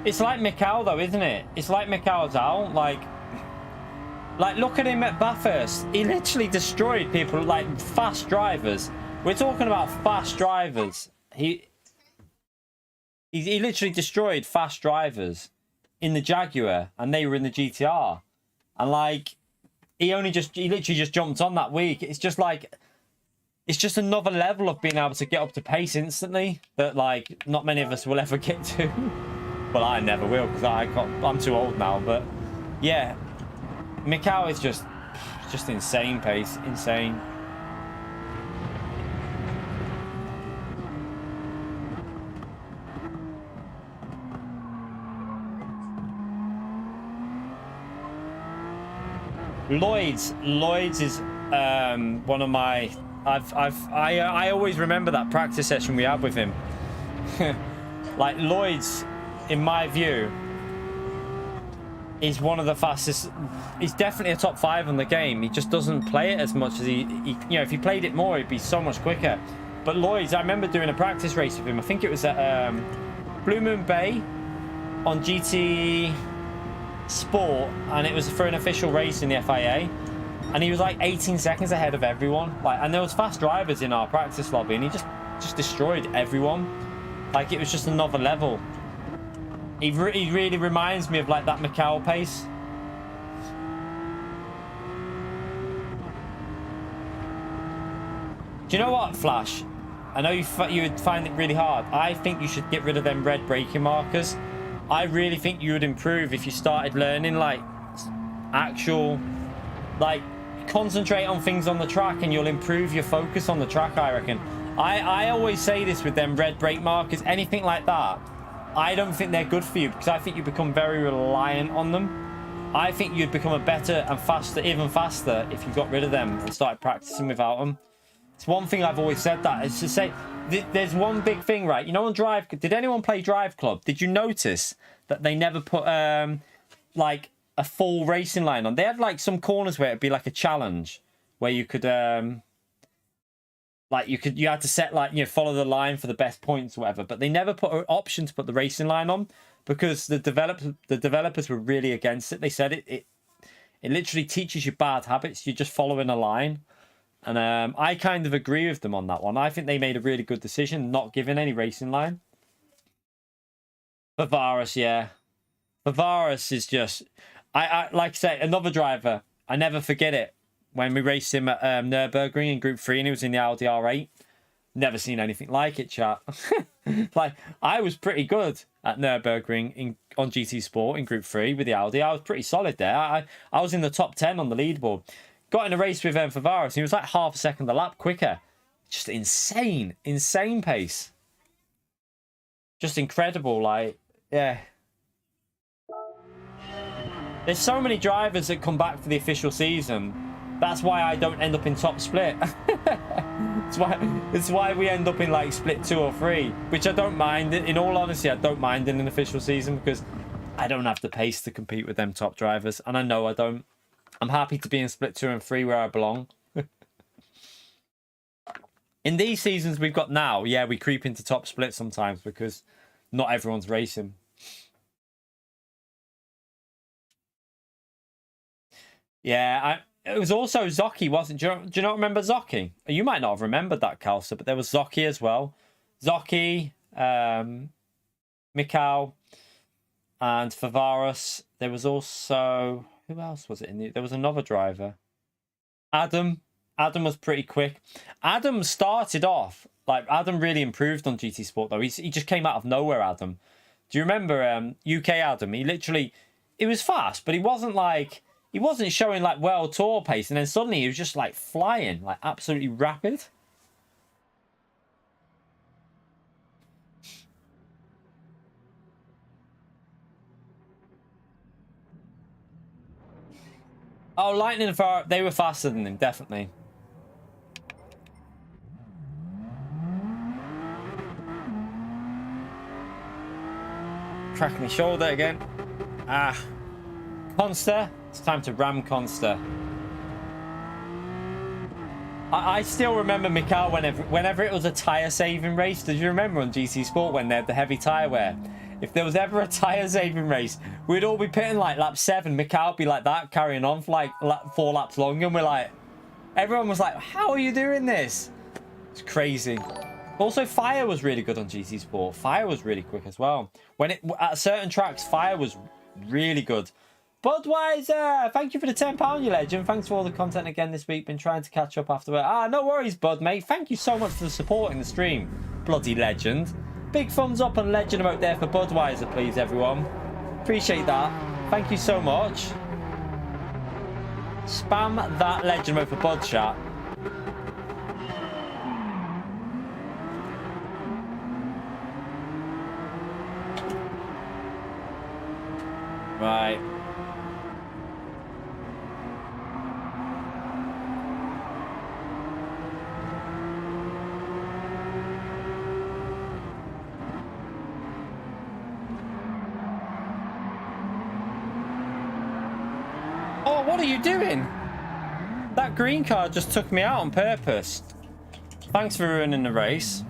Speaker 1: It's like Mikhail though, isn't it? It's like Mikhail's out. Like look at him at Bathurst. He literally destroyed people, like fast drivers. We're talking about fast drivers. He literally destroyed fast drivers in the Jaguar, and they were in the GTR. And like, he literally just jumped on that week. It's just like, it's just another level of being able to get up to pace instantly that like not many of us will ever get to. Well, I never will because I'm too old now. But yeah, Mikhail is just insane pace, insane. Lloyd's is one of my. I always remember that practice session we had with him. Like Lloyd's, in my view, is one of the fastest. He's definitely a top 5 on the game. He just doesn't play it as much as he you know, if he played it more, he'd be so much quicker. But Lloyd's, I remember doing a practice race with him. I think it was at Blue Moon Bay on GT Sport, and it was for an official race in the FIA, and he was like 18 seconds ahead of everyone. Like, and there was fast drivers in our practice lobby, and he just destroyed everyone. Like, it was just another level. He really reminds me of like that Macau pace. Do you know what, Flash? I know you would find it really hard. I think you should get rid of them red braking markers. I really think you would improve if you started learning like actual, like, concentrate on things on the track, and you'll improve your focus on the track, I reckon. I always say this with them red brake markers, anything like that, I don't think they're good for you, because I think you become very reliant on them. I think you'd become a better and faster, even faster, if you got rid of them and started practicing without them. It's one thing I've always said, that is to say, there's one big thing, right? You know, on Drive, did anyone play Drive Club? Did you notice that they never put like a full racing line on? They had like some corners where it'd be like a challenge where you could like you had to set, like, you know, follow the line for the best points or whatever, but they never put an option to put the racing line on, because the developers were really against it. They said it literally teaches you bad habits. You're just following a line. And I kind of agree with them on that one. I think they made a really good decision not giving any racing line. Varus, yeah. Varus is just... I like I say, another driver. I never forget it. When we raced him at Nürburgring in Group 3 and he was in the Audi R8. Never seen anything like it, chat. Like, I was pretty good at Nürburgring on GT Sport in Group 3 with the Audi. I was pretty solid there. I was in the top 10 on the leaderboard. Got in a race with Varus. He was like half a second a lap quicker. Just insane pace. Just incredible. Like, yeah. There's so many drivers that come back for the official season. That's why I don't end up in top split. It's why we end up in like split 2 or 3, which I don't mind. In all honesty, I don't mind in an official season, because I don't have the pace to compete with them top drivers, and I know I don't. I'm happy to be in split 2 and 3 where I belong. In these seasons we've got now, yeah, we creep into top split sometimes because not everyone's racing. Yeah, it was also Zocchi, wasn't it? Do you not remember Zocchi? You might not have remembered that, Kalsa, but there was Zocchi as well. Zocchi, Mikau, and Varus. There was also... Who else was it in there was another driver. Adam was pretty quick. Adam started off, like, Adam really improved on GT Sport, though. He just came out of nowhere, Adam. Do you remember UK Adam? He was fast, but he wasn't showing like world tour pace, and then suddenly he was just like flying, like absolutely rapid. Oh, Lightning and Fire, they were faster than him, definitely. Crack my shoulder again. Ah. Conster. It's time to ram Conster. I still remember Mikal whenever it was a tyre saving race. Did you remember on GT Sport when they had the heavy tyre wear? If there was ever a tyre saving race, we'd all be pitting like lap 7. Mikal would be like that, carrying on for like 4 laps longer, and we're like, everyone was like, how are you doing this? It's crazy. Also, Fire was really good on GT Sport. Fire was really quick as well. At certain tracks, Fire was really good. Budweiser, thank you for the £10, you legend. Thanks for all the content again this week. Been trying to catch up after it. No worries, Bud, mate. Thank you so much for the support in the stream. Bloody legend. Big thumbs up and legend out there for Budweiser, please, everyone. Appreciate that. Thank you so much. Spam that legend out for Bud chat. Right. Oh, what are you doing? That green car just took me out on purpose. Thanks for ruining the race.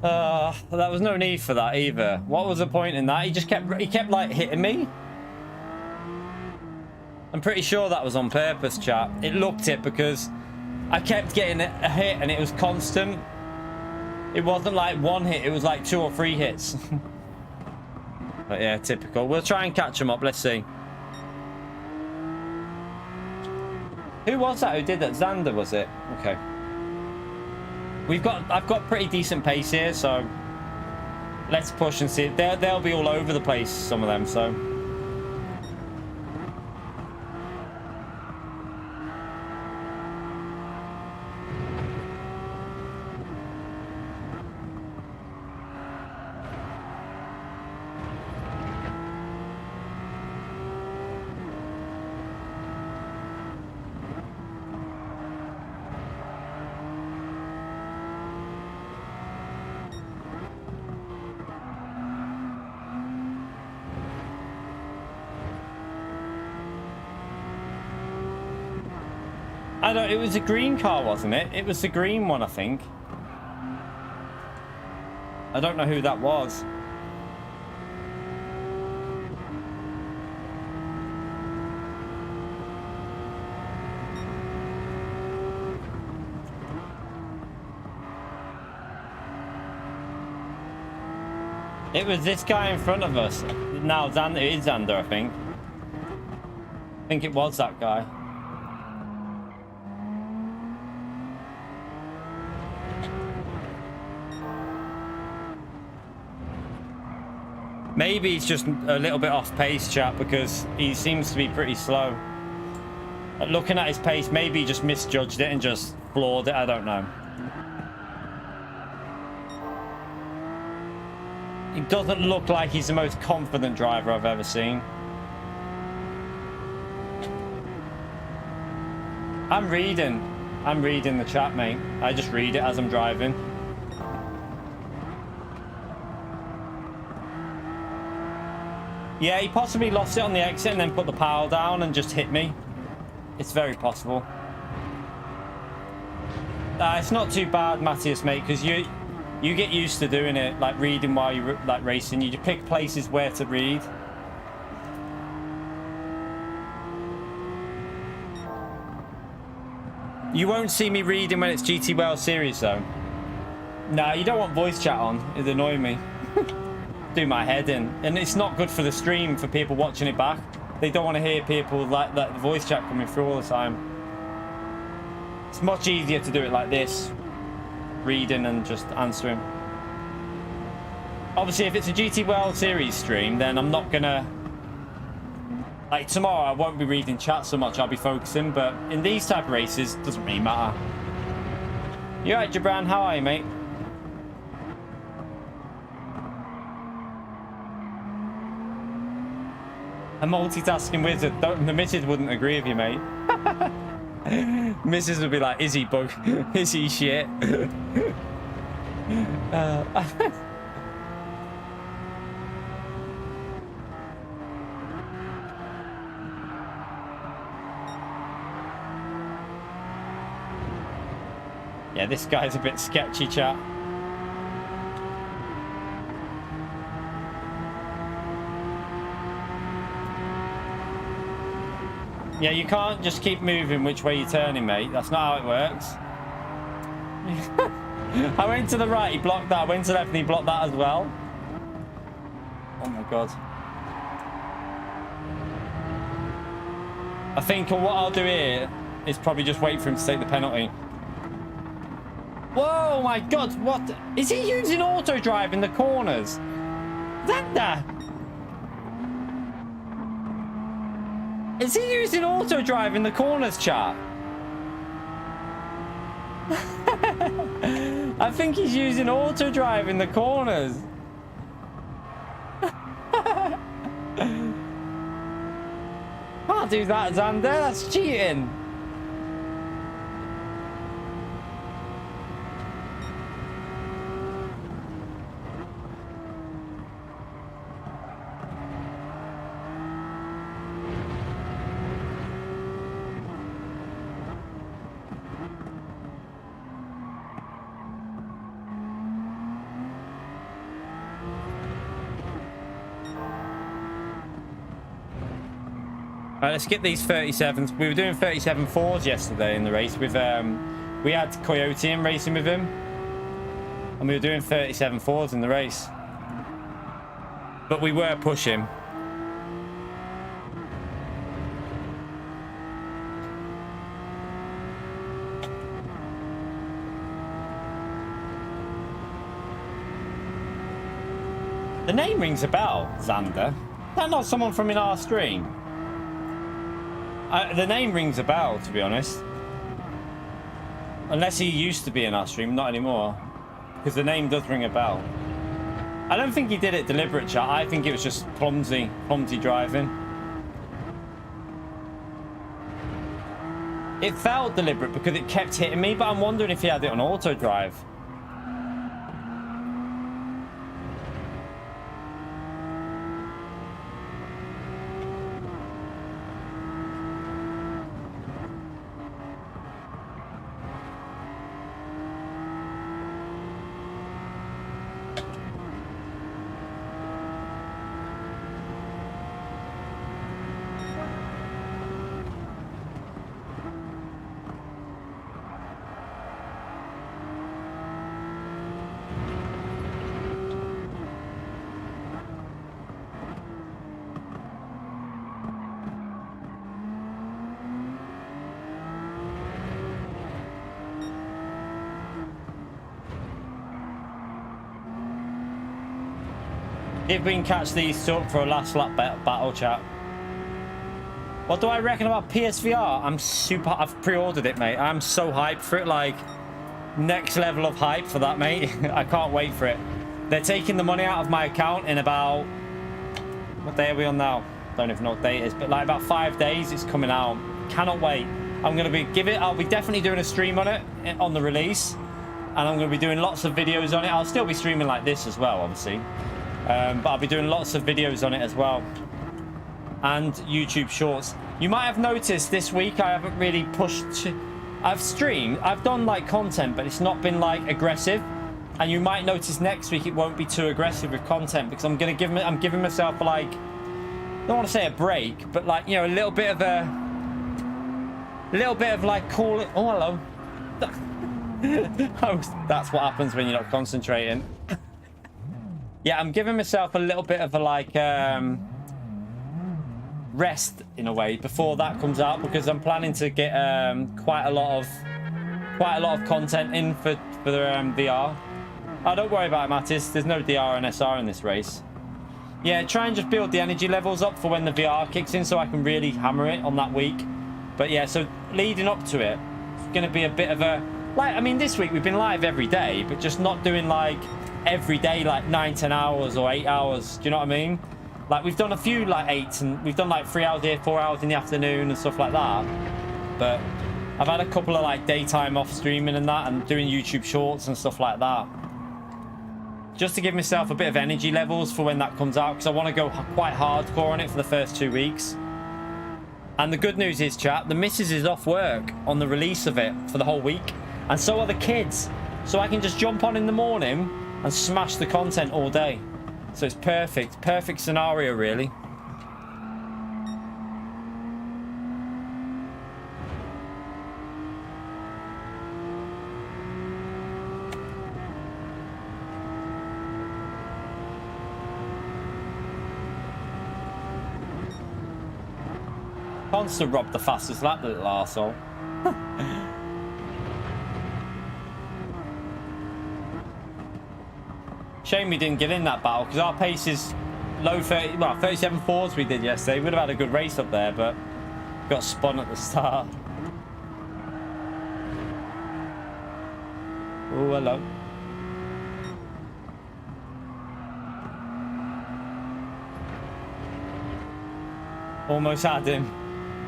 Speaker 1: There was no need for that either. What was the point in that? He kept like hitting me. I'm pretty sure that was on purpose, chat. It looked it because I kept getting a hit and it was constant. It wasn't like one hit, it was like 2 or 3 hits. But yeah, typical. We'll try and catch him up, let's see. Who was that who did that? Xander, was it? Okay. I've got pretty decent pace here, so let's push and see. They'll be all over the place, some of them, so. I don't, it was a green car, wasn't it? It was the green one, I think. I don't know who that was. It was this guy in front of us. Now, Xander, it is Xander, I think. I think it was that guy. Maybe he's just a little bit off pace, chat, because he seems to be pretty slow. Looking at his pace, maybe he just misjudged it and just floored it. I don't know. He doesn't look like he's the most confident driver I've ever seen. I'm reading the chat, mate. I just read it as I'm driving. Yeah, he possibly lost it on the exit and then put the power down and just hit me. It's very possible. It's not too bad, Matthias, mate, because you get used to doing it, like reading while you're like racing. You just pick places where to read. You won't see me reading when it's GT World Series, though. Nah, you don't want voice chat on. It'd annoy me. Do my head in, and it's not good for the stream for people watching it back. They don't want to hear people like the voice chat coming through all the time. It's much easier to do it like this, reading and just answering. Obviously, if it's a GT World Series stream, then I'm not gonna, like tomorrow I won't be reading chat so much, I'll be focusing, but in these type of races it doesn't really matter. You alright, Jabran? How are you, mate? A multitasking wizard. The missus wouldn't agree with you, mate. Missus would be like, is he bug? Is he shit? Yeah, this guy's a bit sketchy, chat. Yeah, you can't just keep moving which way you're turning, mate. That's not how it works. I went to the right, he blocked that. I went to the left and he blocked that as well. Oh my god. I think what I'll do here is probably just wait for him to take the penalty. Whoa, my god, what? Is he using auto drive in the corners? Xander! Is he using auto drive in the corners, chat? I think he's using auto drive in the corners. Can't do that, Xander. That's cheating. Right, let's get these 37s. We were doing 37.4s yesterday in the race with we had Coyote in racing with him, and we were doing 37.4s in the race, but we were pushing. The name rings a bell, Xander. Is that not someone from in our stream? The name rings a bell, to be honest. Unless he used to be in our stream, not anymore. Because the name does ring a bell. I don't think he did it deliberate, chat. I think it was just clumsy driving. It felt deliberate because it kept hitting me, but I'm wondering if he had it on auto drive. If we can catch these two up for a last lap battle, chat. What do I reckon about PSVR? I've pre-ordered it, mate. I'm so hyped for it, like next level of hype for that, mate. I can't wait for it. They're taking the money out of my account in about, what day are we on now? Don't even know what day it is, but like about 5 days it's coming out. Cannot wait. I'll be definitely doing a stream on it on the release, and I'm going to be doing lots of videos on it. I'll still be streaming like this as well, obviously. But I'll be doing lots of videos on it as well, and YouTube shorts. You might have noticed this week I haven't really pushed. I've done like content, but it's not been like aggressive. And you might notice next week it won't be too aggressive with content, because I'm giving myself like, I don't want to say a break, but like, you know, a little bit of like cool. Oh, hello. Oh, that's what happens when you're not concentrating. Yeah, I'm giving myself a little bit of a like rest in a way before that comes out, because I'm planning to get quite a lot of content in for the VR. Oh, don't worry about it, Mattis. There's no DR and SR in this race. Yeah, try and just build the energy levels up for when the VR kicks in, so I can really hammer it on that week. But yeah, so leading up to it, it's going to be a bit of a like. I mean, this week we've been live every day, but just not doing like every day like 9-10 hours or 8 hours. Do you know what I mean? Like, we've done a few like 8s, and we've done like 3 hours here, 4 hours in the afternoon and stuff like that. But I've had a couple of like daytime off streaming and that, and doing YouTube shorts and stuff like that, just to give myself a bit of energy levels for when that comes out, because I want to go quite hardcore on it for the first 2 weeks. And the good news is, chat, the missus is off work on the release of it for the whole week, and so are the kids, so I can just jump on in the morning and smash the content all day. So it's perfect scenario, really. Wants to rob the fastest lap, the little arsehole. Shame we didn't get in that battle, because our pace is low 30, well, 37.4s we did yesterday. We'd have had a good race up there, but got spun at the start. Oh, hello. Almost had him.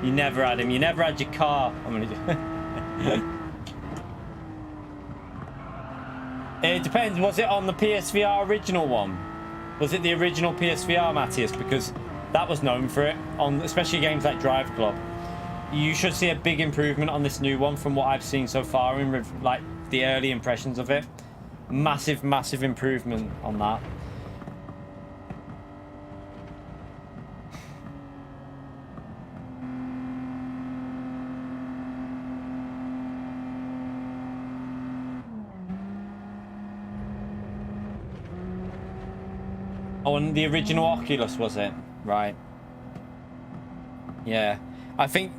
Speaker 1: You never had him. You never had your car. I'm gonna It depends. Was it on the PSVR original one? Was it the original PSVR, Matthias? Because that was known for it, on especially games like Drive Club. You should see a big improvement on this new one from what I've seen so far in like the early impressions of it. Massive improvement on that. Oh, and the original Oculus, was it? Right. Yeah. I think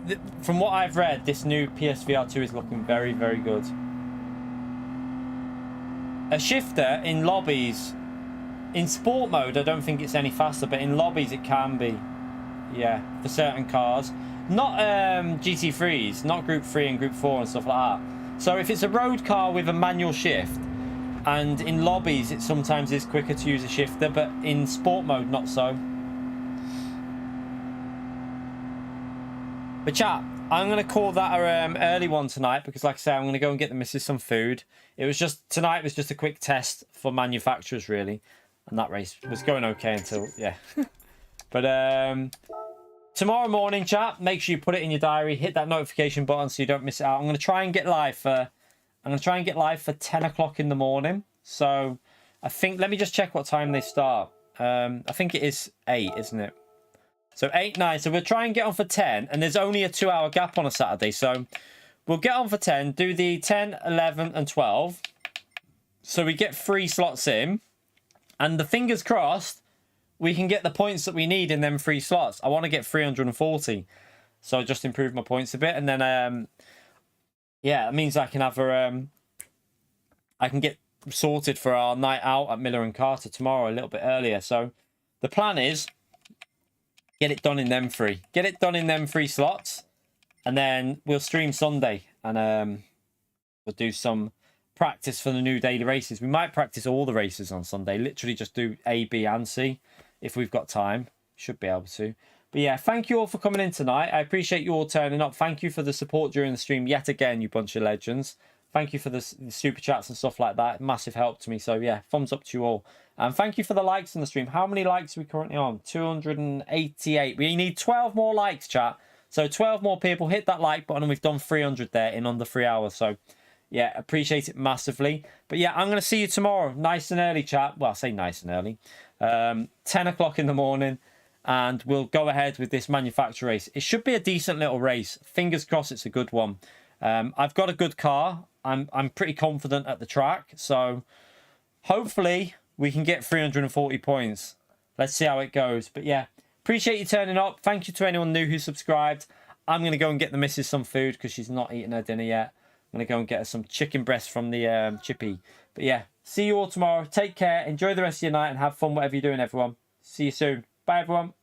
Speaker 1: from what I've read, this new PSVR 2 is looking very, very good. A shifter in lobbies, in sport mode, I don't think it's any faster, but in lobbies it can be. Yeah, for certain cars. Not GT3s, not Group 3 and Group 4 and stuff like that. So if it's a road car with a manual shift, and in lobbies it sometimes is quicker to use a shifter, but in sport mode not so. But chat, I'm going to call that a early one tonight, because like I say, I'm going to go and get the missus some food. It was just, tonight was just a quick test for manufacturers really, and that race was going okay until, yeah. But tomorrow morning, chat, make sure you put it in your diary, hit that notification button so you don't miss it out. I'm going to try and get live for 10 o'clock in the morning. So I think, let me just check what time they start. I think it is 8, isn't it? So 8, 9. So we'll try and get on for 10. And there's only a 2-hour gap on a Saturday. So we'll get on for 10. Do the 10, 11 and 12. So we get 3 slots in. And the fingers crossed, we can get the points that we need in them 3 slots. I want to get 340. So just improve my points a bit. And then, yeah, that means I can have I can get sorted for our night out at Miller and Carter tomorrow a little bit earlier. So the plan is, get it done in them 3. Get it done in them 3 slots. And then we'll stream Sunday. And we'll do some practice for the new daily races. We might practice all the races on Sunday. Literally just do A, B and C. If we've got time. Should be able to. But yeah, thank you all for coming in tonight. I appreciate you all turning up. Thank you for the support during the stream yet again, you bunch of legends. Thank you for the super chats and stuff like that. Massive help to me. So yeah, thumbs up to you all. And thank you for the likes on the stream. How many likes are we currently on? 288. We need 12 more likes, chat. So 12 more people. Hit that like button, and we've done 300 there in under 3 hours. So yeah, appreciate it massively. But yeah, I'm going to see you tomorrow. Nice and early, chat. Well, I say nice and early. 10 o'clock in the morning. And we'll go ahead with this manufacturer race. It should be a decent little race. Fingers crossed it's a good one. I've got a good car. I'm pretty confident at the track. So hopefully we can get 340 points. Let's see how it goes. But yeah, appreciate you turning up. Thank you to anyone new who subscribed. I'm going to go and get the missus some food because she's not eaten her dinner yet. I'm going to go and get her some chicken breast from the chippy. But yeah, see you all tomorrow. Take care. Enjoy the rest of your night and have fun whatever you're doing, everyone. See you soon. Bye, everyone.